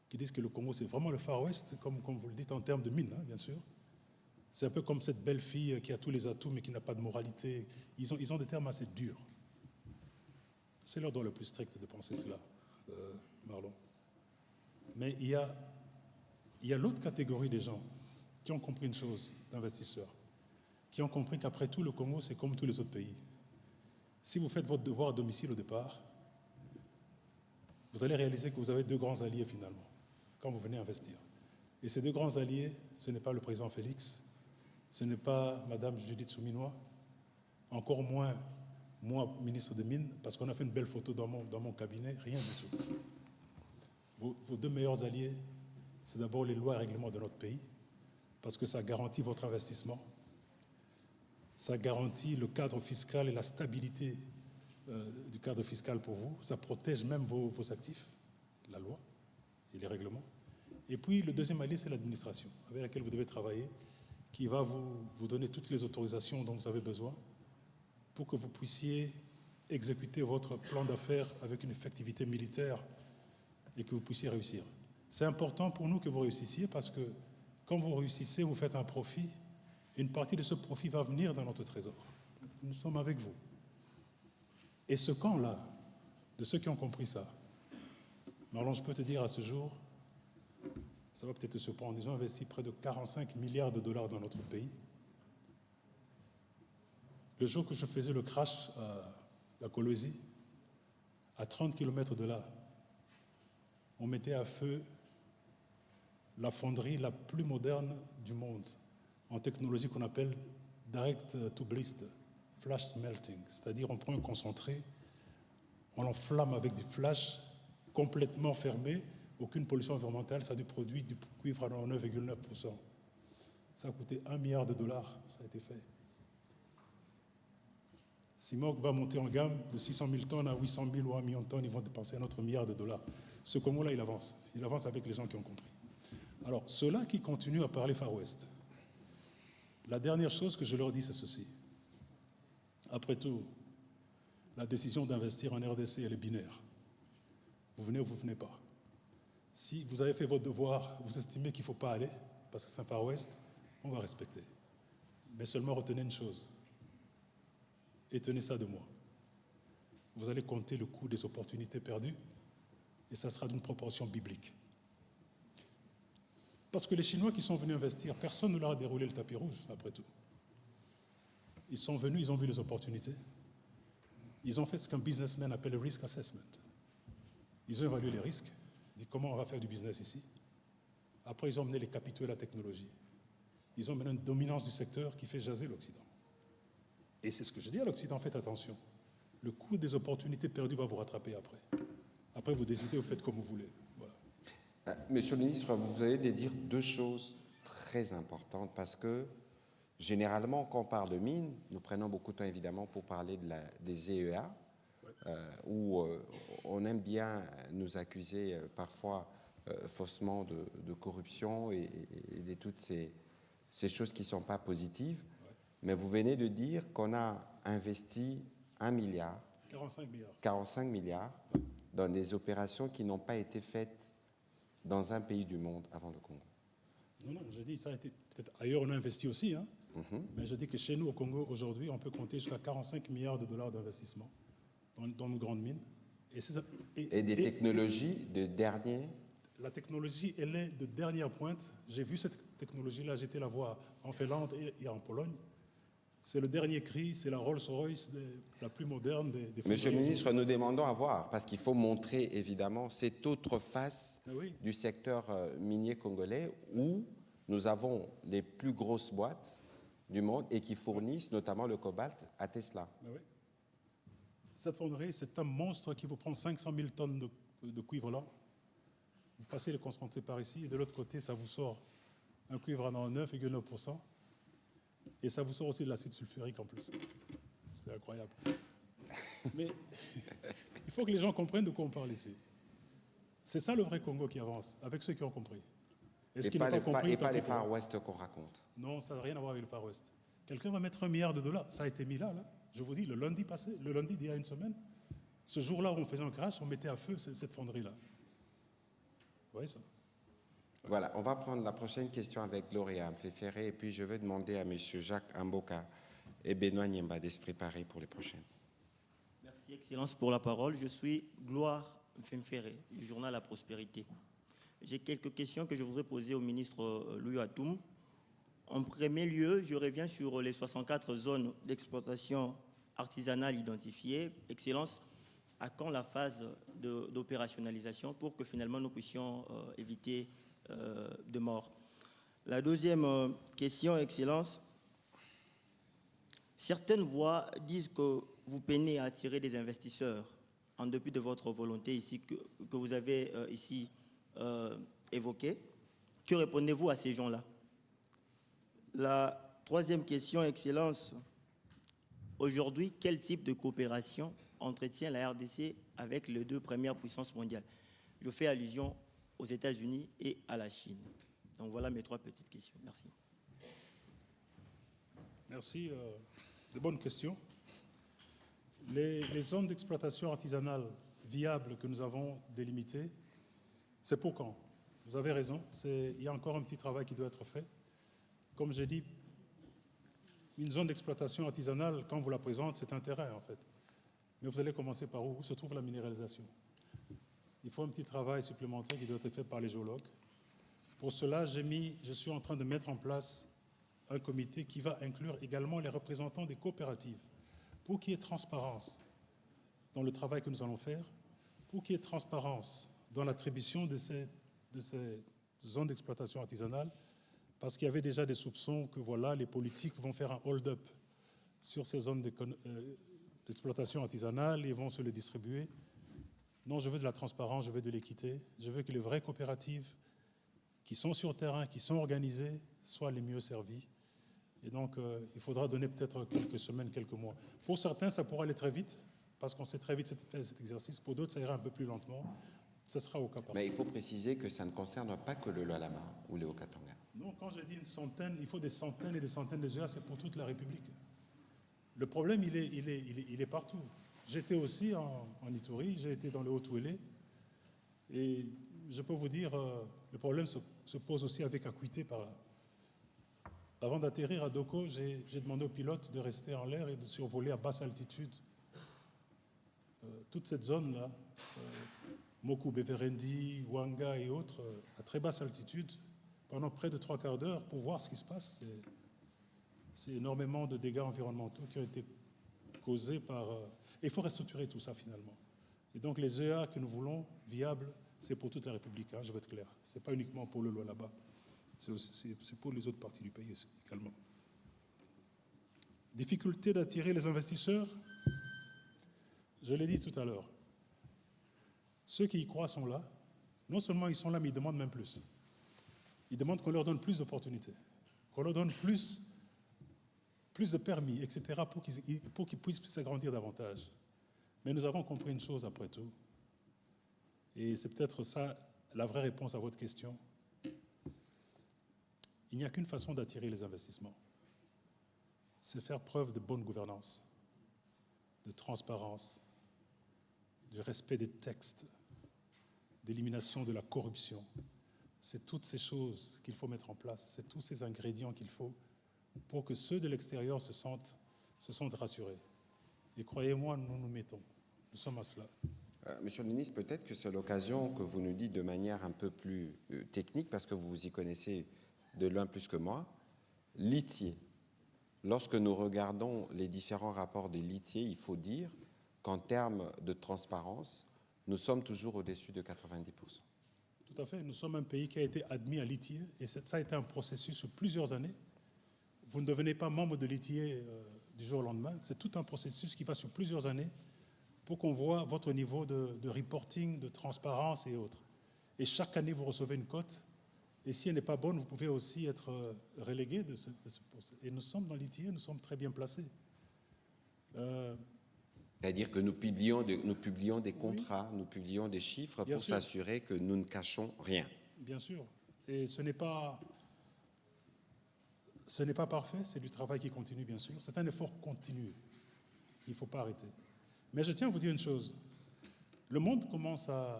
qui disent que le Congo c'est vraiment le Far West, comme vous le dites en termes de mine, hein, bien sûr. C'est un peu comme cette belle fille qui a tous les atouts mais qui n'a pas de moralité. Ils ont des termes assez durs. C'est leur droit le plus strict de penser cela, Marlon. Mais il y a l'autre catégorie des gens qui ont compris une chose, d'investisseurs, qui ont compris qu'après tout, le Congo, c'est comme tous les autres pays. Si vous faites votre devoir à domicile au départ, vous allez réaliser que vous avez 2 grands alliés finalement, quand vous venez investir. Et ces 2 grands alliés, ce n'est pas le président Félix, ce n'est pas Madame Judith Souminois, encore moins moi, ministre des Mines, parce qu'on a fait une belle photo dans mon cabinet, rien du tout. Vos 2 meilleurs alliés, c'est d'abord les lois et règlements de notre pays, parce que ça garantit votre investissement, ça garantit le cadre fiscal et la stabilité du cadre fiscal pour vous, ça protège même vos actifs, la loi et les règlements. Et puis le deuxième allié, c'est l'administration, avec laquelle vous devez travailler, qui va vous donner toutes les autorisations dont vous avez besoin pour que vous puissiez exécuter votre plan d'affaires avec une effectivité militaire et que vous puissiez réussir. C'est important pour nous que vous réussissiez parce que quand vous réussissez, vous faites un profit. Une partie de ce profit va venir dans notre trésor. Nous sommes avec vous. Et ce camp-là, de ceux qui ont compris ça, Marlon, je peux te dire à ce jour, ça va peut-être te surprendre, ils ont investi près de 45 milliards de dollars dans notre pays. Le jour que je faisais le crash à Kolwezi, à 30 km de là, on mettait à feu la fonderie la plus moderne du monde, en technologie qu'on appelle direct to blist, flash smelting, c'est-à-dire on prend un concentré, on l'enflamme avec du flash complètement fermé, aucune pollution environnementale, ça a du produit du cuivre à 9,9%. Ça a coûté 1 milliard de dollars, ça a été fait. CIMOC va monter en gamme de 600 000 tonnes à 800 000 ou 1 million de tonnes, ils vont dépenser un autre milliard de dollars. Ce Congo-là, il avance avec les gens qui ont compris. Alors, ceux-là qui continuent à parler Far West, la dernière chose que je leur dis, c'est ceci. Après tout, la décision d'investir en RDC, elle est binaire. Vous venez ou vous ne venez pas. Si vous avez fait votre devoir, vous estimez qu'il ne faut pas aller, parce que c'est un Far West, on va respecter. Mais seulement retenez une chose. Et tenez ça de moi. Vous allez compter le coût des opportunités perdues, et ça sera d'une proportion biblique. Parce que les Chinois qui sont venus investir, personne ne leur a déroulé le tapis rouge, après tout. Ils sont venus, ils ont vu les opportunités. Ils ont fait ce qu'un businessman appelle le risk assessment. Ils ont évalué les risques, dit comment on va faire du business ici, Après, ils ont mené les capitaux et la technologie. Ils ont mené une dominance du secteur qui fait jaser l'Occident. Et c'est ce que je dis à l'Occident, faites attention. Le coût des opportunités perdues va vous rattraper après. Après, vous décidez, vous faites comme vous voulez. Voilà. Monsieur le ministre, vous allez dire deux choses très importantes parce que généralement, quand on parle de mines, nous prenons beaucoup de temps évidemment pour parler des EEA, où on aime bien nous accuser parfois faussement de corruption et de toutes ces choses qui ne sont pas positives. Mais vous venez de dire qu'on a investi 1 milliard, 45 milliards dans des opérations qui n'ont pas été faites dans un pays du monde avant le Congo. Non, je dis, ça a été peut-être ailleurs, on a investi aussi, hein. Mais je dis que chez nous, au Congo, aujourd'hui, on peut compter jusqu'à 45 milliards de dollars d'investissement dans nos grandes mines. Et des technologies de dernier. La technologie, elle est de dernière pointe. J'ai vu cette technologie-là, j'étais la voir en Finlande et en Pologne. C'est le dernier cri, c'est la Rolls-Royce la plus moderne des Monsieur le ministre, nous demandons à voir, parce qu'il faut montrer évidemment cette autre face du secteur minier congolais où nous avons les plus grosses boîtes du monde et qui fournissent notamment le cobalt à Tesla. Oui. Cette fonderie, c'est un monstre qui vous prend 500 000 tonnes de cuivre là. Vous passez le concentré par ici et de l'autre côté, ça vous sort un cuivre à 9,9%. Et ça vous sort aussi de l'acide sulfurique en plus. C'est incroyable. Mais il faut que les gens comprennent de quoi on parle ici. C'est ça le vrai Congo qui avance, avec ceux qui ont compris. Et pas les Far West qu'on raconte. Non, ça n'a rien à voir avec le Far West. Quelqu'un va mettre 1 milliard de dollars. Ça a été mis là. Je vous dis, le lundi d'il y a une semaine, ce jour-là où on faisait un crash, on mettait à feu cette fonderie-là. Vous voyez ça? Voilà, on va prendre la prochaine question avec Gloria Mfefere et puis je vais demander à M. Jacques Amboka et Benoît Niemba de se préparer pour les prochaines. Merci, Excellence, pour la parole. Je suis Gloire Mfefere, du journal La Prospérité. J'ai quelques questions que je voudrais poser au ministre Louis Atoum. En premier lieu, je reviens sur les 64 zones d'exploitation artisanale identifiées. Excellence, à quand la phase d'opérationnalisation pour que finalement nous puissions éviter de mort? La deuxième question, Excellence, certaines voix disent que vous peinez à attirer des investisseurs en dépit de votre volonté ici que vous avez ici évoquée. Que répondez-vous à ces gens-là? La troisième question, Excellence, aujourd'hui, quel type de coopération entretient la RDC avec les deux premières puissances mondiales? Je fais allusion aux États-Unis et à la Chine. Donc voilà mes 3 petites questions. Merci. Merci. De bonnes questions. Les zones d'exploitation artisanale viables que nous avons délimitées, c'est pour quand? Vous avez raison, il y a encore un petit travail qui doit être fait. Comme j'ai dit, une zone d'exploitation artisanale, quand vous la présentez, c'est un terrain en fait. Mais vous allez commencer par où? Où se trouve la minéralisation? Il faut un petit travail supplémentaire qui doit être fait par les géologues. Pour cela, je suis en train de mettre en place un comité qui va inclure également les représentants des coopératives pour qu'il y ait transparence dans le travail que nous allons faire, pour qu'il y ait transparence dans l'attribution de ces zones d'exploitation artisanale, parce qu'il y avait déjà des soupçons que voilà, les politiques vont faire un hold-up sur ces zones d'exploitation artisanale et vont se les distribuer. Non, je veux de la transparence, je veux de l'équité, je veux que les vraies coopératives qui sont sur terrain, qui sont organisées, soient les mieux servies. Et donc, il faudra donner peut-être quelques semaines, quelques mois. Pour certains, ça pourra aller très vite, parce qu'on sait très vite faire cet exercice. Pour d'autres, ça ira un peu plus lentement. Ça sera au cas par cas. Mais il faut préciser que ça ne concerne pas que le Lualaba ou le Haut-Katanga. Non, quand je dis une centaine, il faut des centaines et des centaines de GA, c'est pour toute la République. Le problème, il est partout. J'étais aussi en Ituri, j'ai été dans le Haut-Ouélé, et je peux vous dire, le problème se pose aussi avec Acuité par là. Avant d'atterrir à Doko, j'ai demandé au pilote de rester en l'air et de survoler à basse altitude toute cette zone-là, Moku, Beverendi, Wanga et autres, à très basse altitude, pendant près de 3 quarts d'heure pour voir ce qui se passe. C'est énormément de dégâts environnementaux qui ont été causés par... Et il faut restructurer tout ça finalement. Et donc les EA que nous voulons, viables, c'est pour toute la République, hein, je vais être clair. Ce n'est pas uniquement pour le Lualaba, c'est pour les autres parties du pays également. Difficulté d'attirer les investisseurs, je l'ai dit tout à l'heure. Ceux qui y croient sont là. Non seulement ils sont là, mais ils demandent même plus. Ils demandent qu'on leur donne plus d'opportunités, qu'on leur donne plus de permis, etc., pour qu'ils puissent s'agrandir davantage. Mais nous avons compris une chose après tout, et c'est peut-être ça la vraie réponse à votre question. Il n'y a qu'une façon d'attirer les investissements. C'est faire preuve de bonne gouvernance, de transparence, du respect des textes, d'élimination de la corruption. C'est toutes ces choses qu'il faut mettre en place, c'est tous ces ingrédients qu'il faut pour que ceux de l'extérieur se sentent rassurés. Et croyez-moi, nous nous mettons, nous sommes à cela. Monsieur le ministre, peut-être que c'est l'occasion que vous nous dites de manière un peu plus technique, parce que vous vous y connaissez de loin plus que moi, litier. Lorsque nous regardons les différents rapports des litiers, il faut dire qu'en termes de transparence, nous sommes toujours au-dessus de 90%. Tout à fait. Nous sommes un pays qui a été admis à l'ITIE et ça a été un processus sur plusieurs années. Vous ne devenez pas membre de l'ITIE du jour au lendemain. C'est tout un processus qui va sur plusieurs années pour qu'on voit votre niveau de reporting, de transparence et autres. Et chaque année, vous recevez une cote. Et si elle n'est pas bonne, vous pouvez aussi être relégué de ce poste. Et nous sommes dans l'ITIE, nous sommes très bien placés. C'est-à-dire que nous publions des contrats, oui. Nous publions des chiffres bien pour s'assurer que nous ne cachons rien. Bien sûr. Et ce n'est pas parfait, c'est du travail qui continue, bien sûr. C'est un effort continu qu'il ne faut pas arrêter. Mais je tiens à vous dire une chose. Le monde commence à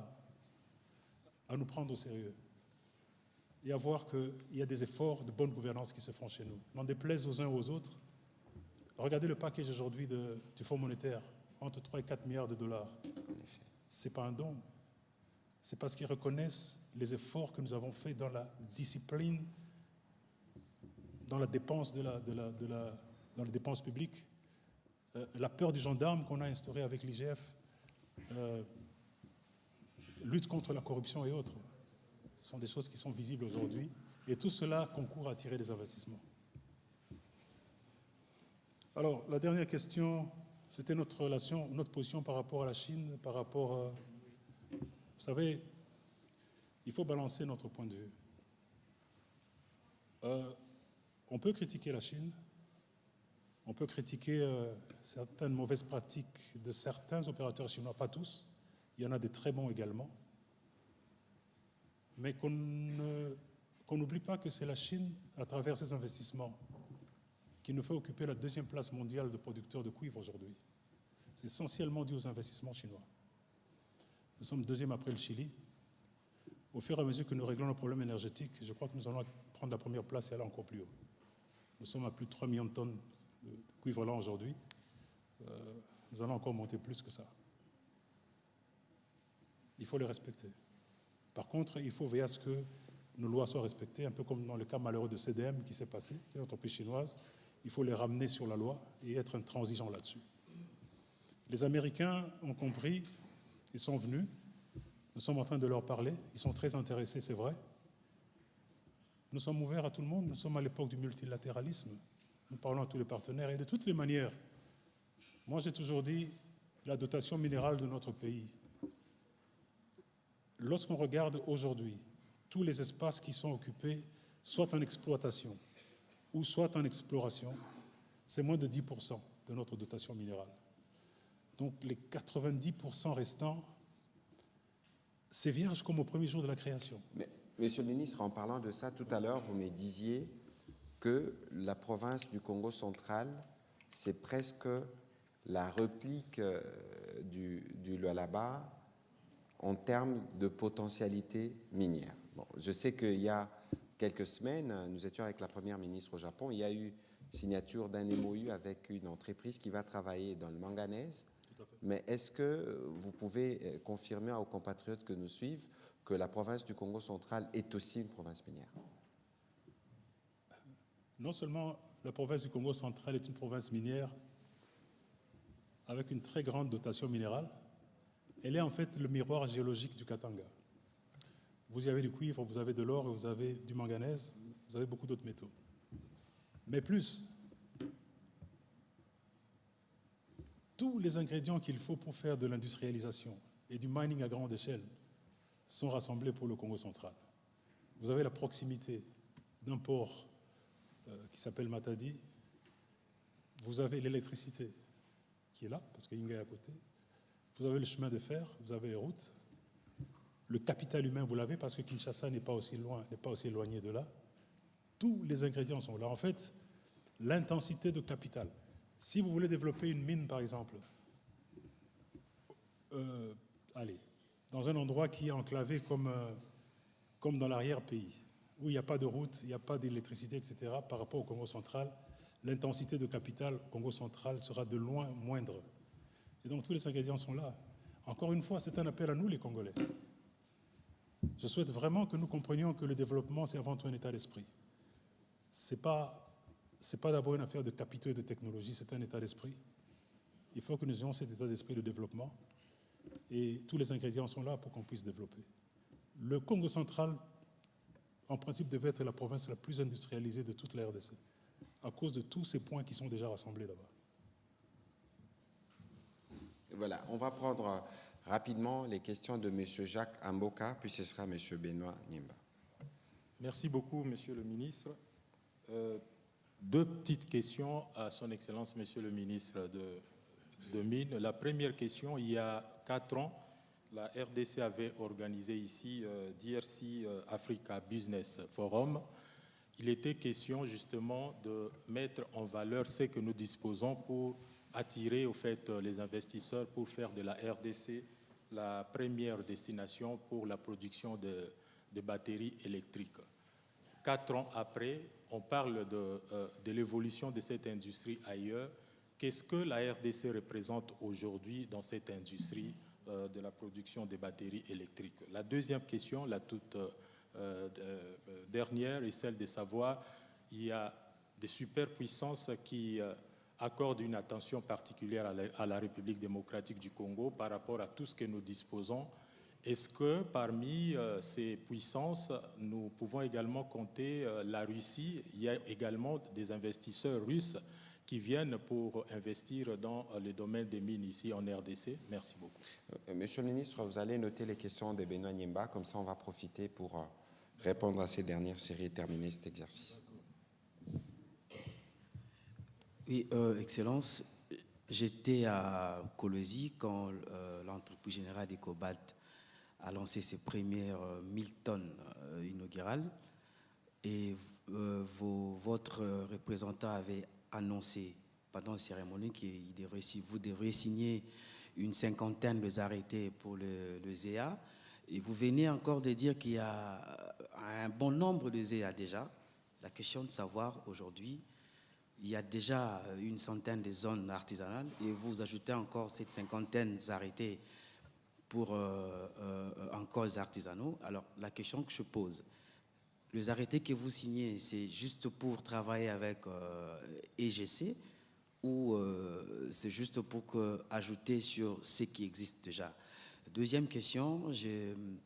nous prendre au sérieux et à voir qu'il y a des efforts de bonne gouvernance qui se font chez nous. N'en déplaise aux uns aux autres. Regardez le package aujourd'hui du Fonds monétaire. Entre 3 et 4 milliards de dollars. Ce n'est pas un don. C'est parce qu'ils reconnaissent les efforts que nous avons faits dans la discipline, dans la dépense, dans les dépenses publiques, la peur du gendarme qu'on a instaurée avec l'IGF, lutte contre la corruption et autres. Ce sont des choses qui sont visibles aujourd'hui. Et tout cela concourt à attirer des investissements. Alors, la dernière question... C'était notre relation, notre position par rapport à la Chine, par rapport... vous savez, il faut balancer notre point de vue. On peut critiquer la Chine, on peut critiquer certaines mauvaises pratiques de certains opérateurs chinois, pas tous, il y en a des très bons également, mais qu'on n'oublie pas que c'est la Chine, à travers ses investissements, qui nous fait occuper la 2e place mondiale de producteurs de cuivre aujourd'hui. C'est essentiellement dû aux investissements chinois. Nous sommes 2e après le Chili. Au fur et à mesure que nous réglons nos problèmes énergétiques, je crois que nous allons prendre la 1re place et aller encore plus haut. Nous sommes à plus de 3 millions de tonnes de cuivre lent aujourd'hui. Nous allons encore monter plus que ça. Il faut les respecter. Par contre, il faut veiller à ce que nos lois soient respectées, un peu comme dans le cas malheureux de CDM qui s'est passé, qui est une entreprise chinoise. Il faut les ramener sur la loi et être intransigeant là-dessus. Les Américains ont compris, ils sont venus, nous sommes en train de leur parler, ils sont très intéressés, c'est vrai. Nous sommes ouverts à tout le monde, nous sommes à l'époque du multilatéralisme, nous parlons à tous les partenaires et de toutes les manières. Moi, j'ai toujours dit la dotation minérale de notre pays. Lorsqu'on regarde aujourd'hui tous les espaces qui sont occupés, soit en exploitation, ou soit en exploration, c'est moins de 10% de notre dotation minérale. Donc les 90% restants, c'est vierge comme au premier jour de la création. Mais, Monsieur le ministre, en parlant de ça, tout à l'heure, vous me disiez que la province du Congo central, c'est presque la réplique du Lualaba en termes de potentialité minière. Bon, je sais qu'il y a quelques semaines, nous étions avec la Première ministre au Japon, il y a eu signature d'un MOU avec une entreprise qui va travailler dans le manganèse. Mais est-ce que vous pouvez confirmer aux compatriotes que nous suivent que la province du Congo central est aussi une province minière? Non seulement la province du Congo central est une province minière avec une très grande dotation minérale, elle est en fait le miroir géologique du Katanga. Vous y avez du cuivre, vous avez de l'or, vous avez du manganèse, vous avez beaucoup d'autres métaux. Mais plus, tous les ingrédients qu'il faut pour faire de l'industrialisation et du mining à grande échelle sont rassemblés pour le Congo central. Vous avez la proximité d'un port qui s'appelle Matadi. Vous avez l'électricité qui est là, parce que Inga est à côté. Vous avez le chemin de fer, vous avez les routes. Le capital humain, vous l'avez, parce que Kinshasa n'est pas aussi loin, n'est pas aussi éloigné de là. Tous les ingrédients sont là. En fait, l'intensité de capital. Si vous voulez développer une mine, par exemple, allez, dans un endroit qui est enclavé comme dans l'arrière-pays, où il n'y a pas de route, il n'y a pas d'électricité, etc., par rapport au Congo central, l'intensité de capital au Congo central sera de loin moindre. Et donc tous les ingrédients sont là. Encore une fois, c'est un appel à nous, les Congolais. Je souhaite vraiment que nous comprenions que le développement, c'est avant tout un état d'esprit. C'est pas d'abord une affaire de capitaux et de technologie, c'est un état d'esprit. Il faut que nous ayons cet état d'esprit de développement et tous les ingrédients sont là pour qu'on puisse développer. Le Congo central, en principe, devait être la province la plus industrialisée de toute la RDC, à cause de tous ces points qui sont déjà rassemblés là-bas. Voilà, on va prendre rapidement les questions de M. Jacques Amboka, puis ce sera M. Benoît Niemba. Merci beaucoup, Monsieur le ministre. Deux petites questions à son Excellence, Monsieur le ministre de Mines. La première question, il y a 4 ans, la RDC avait organisé ici DRC Africa Business Forum. Il était question justement de mettre en valeur ce que nous disposons pour attirer au fait les investisseurs pour faire de la RDC la première destination pour la production de batteries électriques. 4 ans après, on parle de l'évolution de cette industrie ailleurs. Qu'est-ce que la RDC représente aujourd'hui dans cette industrie de la production des batteries électriques? La deuxième question, la toute dernière, est celle de savoir, il y a des superpuissances qui accordent une attention particulière à la République démocratique du Congo par rapport à tout ce que nous disposons. Est-ce que parmi ces puissances, nous pouvons également compter la Russie? Il y a également des investisseurs russes qui viennent pour investir dans le domaine des mines ici en RDC. Merci beaucoup. Monsieur le ministre, vous allez noter les questions de Benoît Niemba, comme ça on va profiter pour répondre à ces dernières séries et terminer cet exercice. Oui, Excellence, j'étais à Colosi quand l'entreprise générale des Cobalt a lancé ses premières 1000 tonnes inaugurales et votre représentant avait annoncé pendant la cérémonie que vous devriez signer une 50aine de arrêtés pour le ZEA et vous venez encore de dire qu'il y a un bon nombre de ZEA déjà. La question de savoir aujourd'hui, il y a déjà une centaine de zones artisanales et vous ajoutez encore cette 50aine d'arrêtés pour encore les artisanaux. Alors, la question que je pose, les arrêtés que vous signez, c'est juste pour travailler avec EGC ou c'est juste pour ajouter sur ce qui existe déjà? Deuxième question, il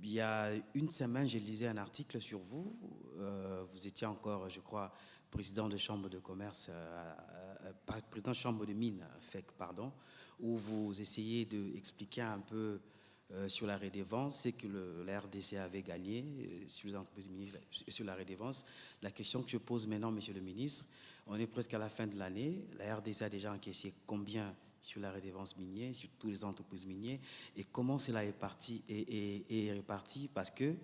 y a une semaine, je lisais un article sur vous. Vous étiez encore, je crois, président de chambre de commerce, président de chambre de mines, FEC, pardon, où vous essayez d'expliquer un peu sur la redevance, c'est que la RDC avait gagné sur les entreprises minières, sur la redevance. La question que je pose maintenant, Monsieur le ministre, on est presque à la fin de l'année. La RDC a déjà encaissé combien sur la redevance minière, sur toutes les entreprises minières, et comment cela est réparti, parce que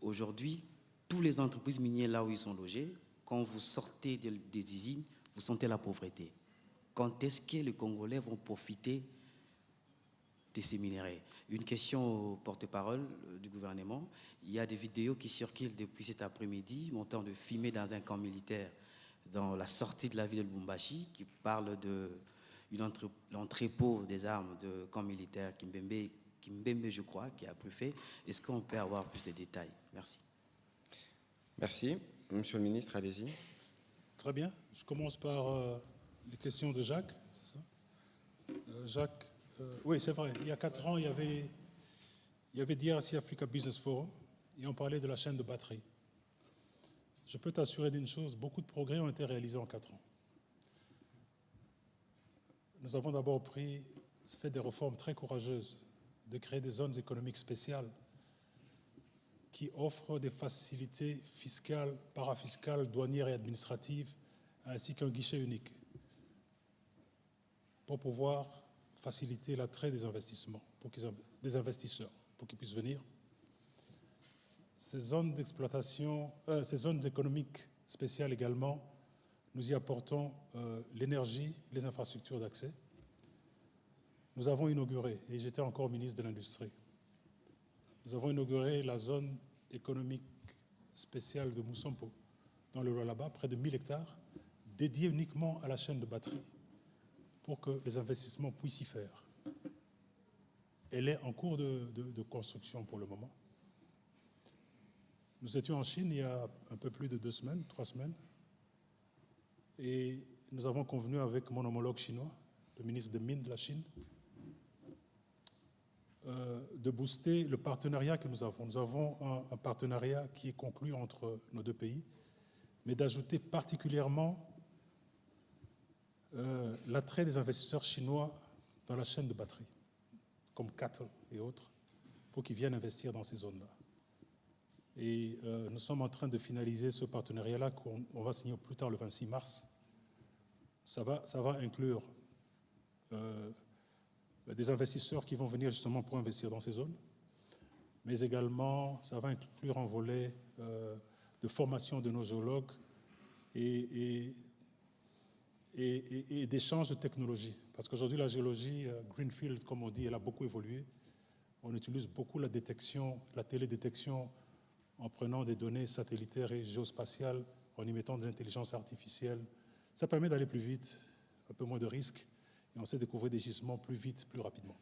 aujourd'hui, toutes les entreprises minières là où ils sont logés, quand vous sortez des usines, vous sentez la pauvreté. Quand est-ce que les Congolais vont profiter de ces minerais? Une question au porte-parole du gouvernement. Il y a des vidéos qui circulent depuis cet après-midi, montant de fumée dans un camp militaire dans la sortie de la ville de Lubumbashi, qui parle de l'entrepôt des armes de camp militaire Kimbembe, je crois, qui a préfet. Est-ce qu'on peut avoir plus de détails? Merci. Merci. Monsieur le ministre, allez-y. Très bien. Je commence par les questions de Jacques. C'est ça Jacques, oui, c'est vrai. Il y a 4 ans, il y avait Il y avait DRC Africa Business Forum et on parlait de la chaîne de batterie. Je peux t'assurer d'une chose, beaucoup de progrès ont été réalisés en 4 ans. Nous avons d'abord fait des réformes très courageuses, de créer des zones économiques spéciales qui offrent des facilités fiscales, parafiscales, douanières et administratives, ainsi qu'un guichet unique pour pouvoir faciliter l'attrait des investissements, des investisseurs, pour qu'ils puissent venir. Ces zones d'exploitation, ces zones économiques spéciales également, nous y apportons l'énergie, les infrastructures d'accès. Nous avons inauguré, et j'étais encore ministre de l'Industrie, nous avons inauguré la zone économique spéciale de Moussompo, dans le Lualaba, près de 1000 hectares, dédiée uniquement à la chaîne de batterie, pour que les investissements puissent y faire. Elle est en cours de construction pour le moment. Nous étions en Chine il y a un peu plus de 2 semaines, 3 semaines, et nous avons convenu avec mon homologue chinois, le ministre des Mines de la Chine, de booster le partenariat que nous avons. Nous avons un partenariat qui est conclu entre nos 2 pays, mais d'ajouter particulièrement l'attrait des investisseurs chinois dans la chaîne de batterie, comme CATL et autres, pour qu'ils viennent investir dans ces zones-là. Et nous sommes en train de finaliser ce partenariat-là qu'on va signer plus tard le 26 mars. Ça va inclure des investisseurs qui vont venir justement pour investir dans ces zones, mais également ça va inclure un volet de formation de nos géologues et d'échange de technologies. Parce qu'aujourd'hui, la géologie Greenfield, comme on dit, elle a beaucoup évolué. On utilise beaucoup la détection, la télédétection, en prenant des données satellitaires et géospatiales, en y mettant de l'intelligence artificielle. Ça permet d'aller plus vite, un peu moins de risques, et on sait découvrir des gisements plus vite, plus rapidement.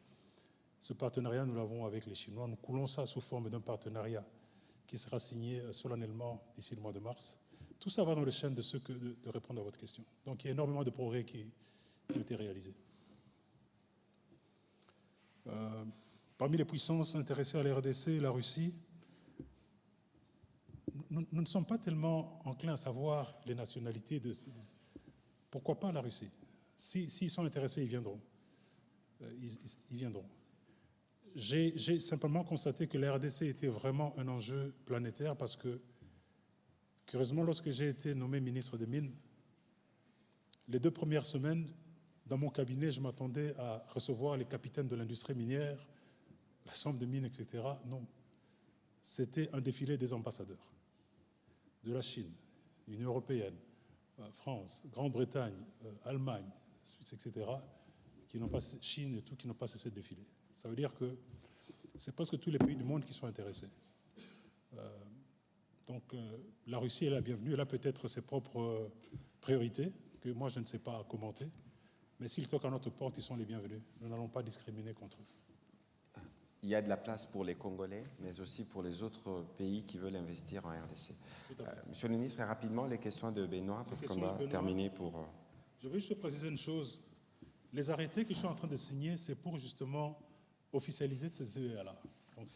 Ce partenariat, nous l'avons avec les Chinois. Nous coulons ça sous forme d'un partenariat qui sera signé solennellement d'ici le mois de mars. Tout ça va dans le chaîne de répondre à votre question. Donc il y a énormément de progrès qui ont été réalisés. Parmi les puissances intéressées à la RDC, la Russie, nous ne sommes pas tellement enclins à savoir les nationalités de... Pourquoi pas la Russie? S'ils sont intéressés, ils viendront. Ils viendront. J'ai simplement constaté que la RDC était vraiment un enjeu planétaire parce que, curieusement, lorsque j'ai été nommé ministre des Mines, les 2 premières semaines, dans mon cabinet, je m'attendais à recevoir les capitaines de l'industrie minière, la chambre de mines, etc. Non. C'était un défilé des ambassadeurs de la Chine, Union européenne, France, Grande-Bretagne, Allemagne, etc., qui n'ont pas, Chine et tout, qui n'ont pas cessé de défiler. Ça veut dire que c'est presque tous les pays du monde qui sont intéressés. Donc la Russie est la bienvenue. Elle a peut-être ses propres priorités que moi je ne sais pas commenter. Mais s'ils toquent à notre porte, ils sont les bienvenus. Nous n'allons pas discriminer contre eux. Il y a de la place pour les Congolais, mais aussi pour les autres pays qui veulent investir en RDC. Monsieur le ministre, et rapidement, les questions de Benoît, parce qu'on doit terminer pour... Je veux juste préciser une chose. Les arrêtés que je suis en train de signer, c'est pour justement officialiser ces EEA-là. Donc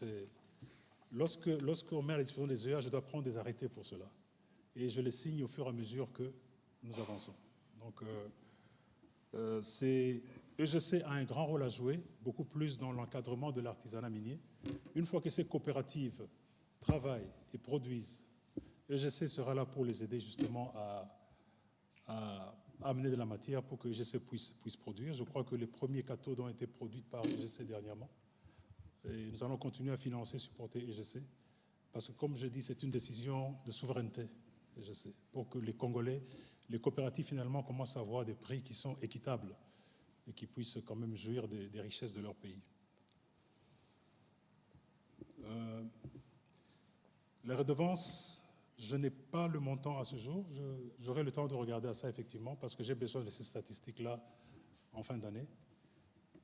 lorsqu'on met à disposition des EEA, je dois prendre des arrêtés pour cela. Et je les signe au fur et à mesure que nous avançons. Donc EGC a un grand rôle à jouer, beaucoup plus dans l'encadrement de l'artisanat minier. Une fois que ces coopératives travaillent et produisent, EGC sera là pour les aider justement à amener de la matière pour que EGC puisse produire. Je crois que les premiers cathodes ont été produits par EGC dernièrement. Et nous allons continuer à financer, supporter EGC, parce que comme je dis, c'est une décision de souveraineté, EGC, pour que les Congolais, les coopératives finalement commencent à avoir des prix qui sont équitables et qui puissent quand même jouir des richesses de leur pays. Les redevances, je n'ai pas le montant à ce jour. J'aurai le temps de regarder à ça effectivement parce que j'ai besoin de ces statistiques-là en fin d'année.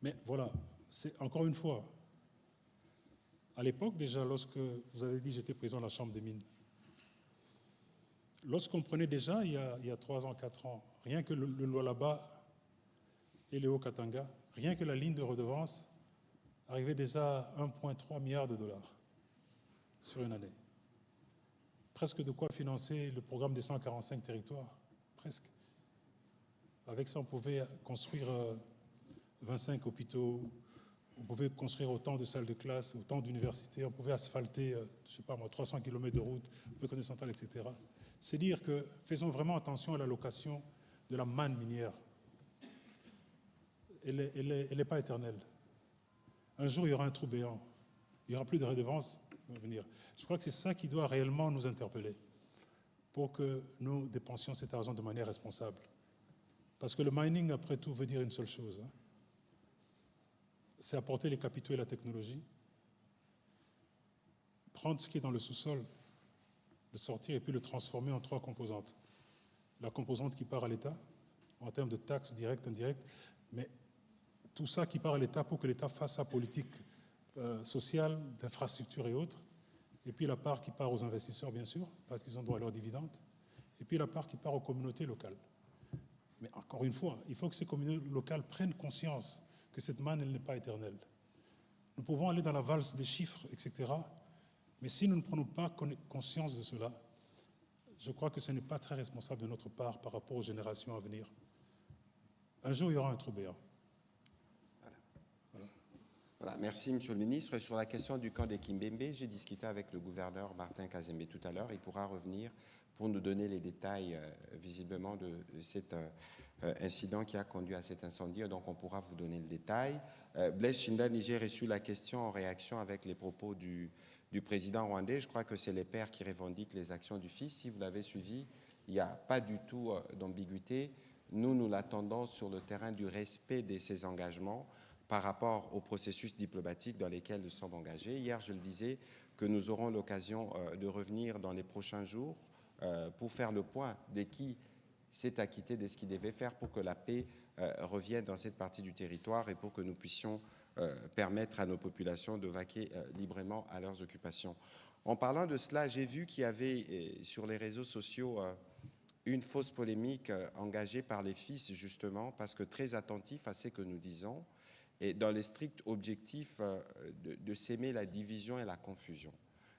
Mais voilà, c'est encore une fois, à l'époque déjà, lorsque vous avez dit que j'étais président de la Chambre des mines, lorsqu'on prenait déjà, il y a 3 ans, 4 ans, rien que le Lualaba et le Haut-Katanga, rien que la ligne de redevance, arriver déjà à 1,3 milliard de dollars sur une année. Presque de quoi financer le programme des 145 territoires, presque. Avec ça, on pouvait construire 25 hôpitaux, on pouvait construire autant de salles de classe, autant d'universités, on pouvait asphalter, je ne sais pas moi, 300 km de route, reconnaissance centrale, etc. C'est dire que faisons vraiment attention à l'allocation de la manne minière. Elle n'est pas éternelle. Un jour, il y aura un trou béant. Il n'y aura plus de redevances à venir. Je crois que c'est ça qui doit réellement nous interpeller pour que nous dépensions cet argent de manière responsable. Parce que le mining, après tout, veut dire une seule chose. C'est apporter les capitaux et la technologie, prendre ce qui est dans le sous-sol, le sortir et puis le transformer en 3 composantes. La composante qui part à l'État, en termes de taxes directes, indirectes, mais tout ça qui part à l'État pour que l'État fasse sa politique sociale, d'infrastructure et autres, et puis la part qui part aux investisseurs, bien sûr, parce qu'ils ont droit à leurs dividendes, et puis la part qui part aux communautés locales. Mais encore une fois, il faut que ces communautés locales prennent conscience que cette manne, elle n'est pas éternelle. Nous pouvons aller dans la valse des chiffres, etc., mais si nous ne prenons pas conscience de cela, je crois que ce n'est pas très responsable de notre part par rapport aux générations à venir. Un jour, il y aura un trou béant. Voilà, merci, Monsieur le ministre. Sur la question du camp des Kimbembe, j'ai discuté avec le gouverneur Martin Kazembe tout à l'heure. Il pourra revenir pour nous donner les détails, visiblement, de cet incident qui a conduit à cet incendie. Donc, on pourra vous donner le détail. Blaise Shindani, j'ai reçu la question en réaction avec les propos du président rwandais. Je crois que c'est les pères qui revendiquent les actions du fils. Si vous l'avez suivi, il n'y a pas du tout d'ambiguïté. Nous l'attendons sur le terrain du respect de ses engagements par rapport au processus diplomatique dans lesquels nous sommes engagés. Hier, je le disais, que nous aurons l'occasion de revenir dans les prochains jours pour faire le point de qui s'est acquitté de ce qu'il devait faire pour que la paix revienne dans cette partie du territoire et pour que nous puissions permettre à nos populations de vaquer librement à leurs occupations. En parlant de cela, j'ai vu qu'il y avait sur les réseaux sociaux une fausse polémique engagée par les fils, justement, parce que très attentifs à ce que nous disons, et dans les stricts objectifs de s'aimer la division et la confusion.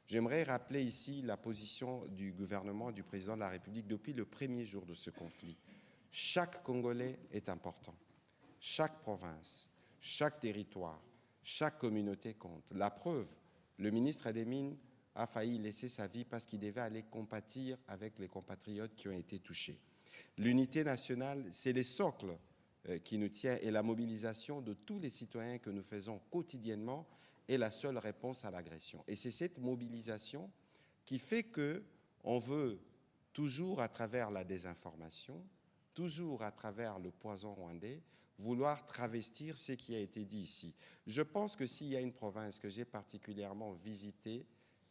J'aimerais rappeler ici la position du gouvernement, du président de la République depuis le premier jour de ce conflit. Chaque Congolais est important. Chaque province, chaque territoire, chaque communauté compte. La preuve, le ministre des Mines a failli laisser sa vie parce qu'il devait aller compatir avec les compatriotes qui ont été touchés. L'unité nationale, c'est le socle qui nous tient et la mobilisation de tous les citoyens que nous faisons quotidiennement est la seule réponse à l'agression. Et c'est cette mobilisation qui fait qu'on veut toujours à travers la désinformation, toujours à travers le poison rwandais, vouloir travestir ce qui a été dit ici. Je pense que s'il y a une province que j'ai particulièrement visitée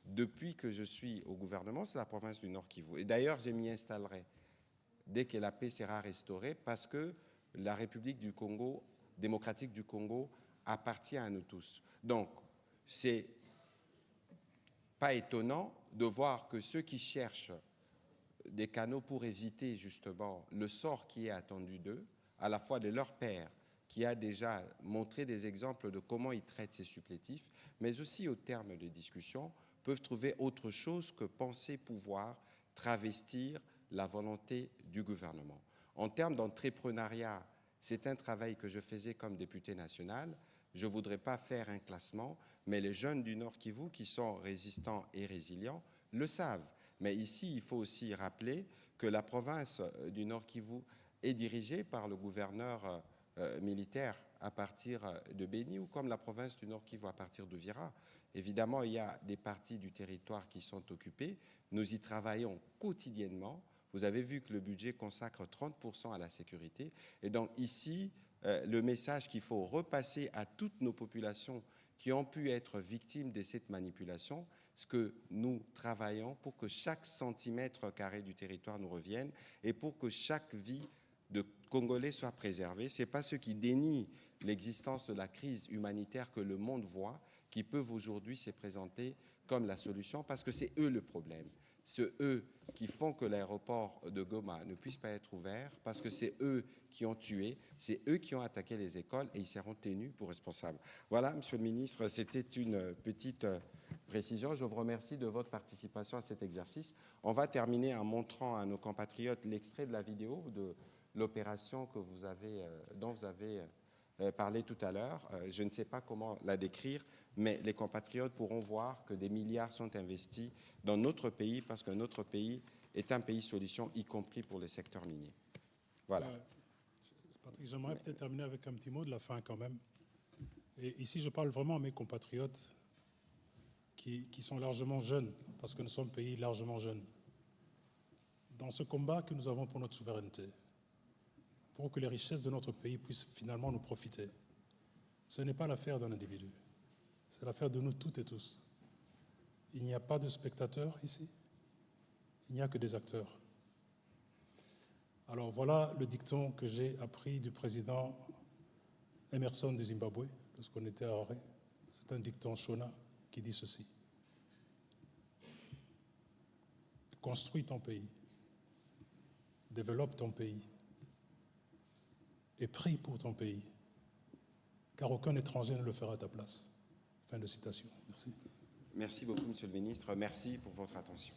depuis que je suis au gouvernement, c'est la province du Nord Kivu. Et d'ailleurs, je m'y installerai dès que la paix sera restaurée parce que la République du Congo, démocratique du Congo, appartient à nous tous. Donc, c'est pas étonnant de voir que ceux qui cherchent des canaux pour éviter justement le sort qui est attendu d'eux, à la fois de leur père, qui a déjà montré des exemples de comment ils traitent ces supplétifs, mais aussi au terme de discussions, peuvent trouver autre chose que penser pouvoir travestir la volonté du gouvernement. En termes d'entrepreneuriat, c'est un travail que je faisais comme député national. Je ne voudrais pas faire un classement, mais les jeunes du Nord Kivu qui sont résistants et résilients le savent. Mais ici, il faut aussi rappeler que la province du Nord Kivu est dirigée par le gouverneur militaire à partir de Béni ou comme la province du Nord Kivu à partir de Vira. Évidemment, il y a des parties du territoire qui sont occupées. Nous y travaillons quotidiennement. Vous avez vu que le budget consacre 30% à la sécurité. Et donc ici, le message qu'il faut repasser à toutes nos populations qui ont pu être victimes de cette manipulation, c'est que nous travaillons pour que chaque centimètre carré du territoire nous revienne et pour que chaque vie de Congolais soit préservée. Ce n'est pas ceux qui dénient l'existence de la crise humanitaire que le monde voit qui peuvent aujourd'hui se présenter comme la solution parce que c'est eux le problème. c'est eux qui font que l'aéroport de Goma ne puisse pas être ouvert, parce que c'est eux qui ont tué, c'est eux qui ont attaqué les écoles et ils seront tenus pour responsables. Voilà, Monsieur le ministre, c'était une petite précision. Je vous remercie de votre participation à cet exercice. On va terminer en montrant à nos compatriotes l'extrait de la vidéo de l'opération que vous avez, dont vous avez parlé tout à l'heure. Je ne sais pas comment la décrire, mais les compatriotes pourront voir que des milliards sont investis dans notre pays, parce que notre pays est un pays solution, y compris pour le secteur minier. Voilà. Patrick, j'aimerais peut-être terminer avec un petit mot de la fin quand même. Et ici, je parle vraiment à mes compatriotes qui sont largement jeunes, parce que nous sommes un pays largement jeunes. Dans ce combat que nous avons pour notre souveraineté, pour que les richesses de notre pays puissent finalement nous profiter, ce n'est pas l'affaire d'un individu, c'est l'affaire de nous toutes et tous. Il n'y a pas de spectateurs ici, il n'y a que des acteurs. Alors voilà le dicton que j'ai appris du président Emerson du Zimbabwe, lorsqu'on était à Harare. C'est un dicton Shona qui dit ceci: construis ton pays, développe ton pays et prie pour ton pays, car aucun étranger ne le fera à ta place. Fin de citation. Merci. Merci beaucoup, Monsieur le ministre. Merci pour votre attention.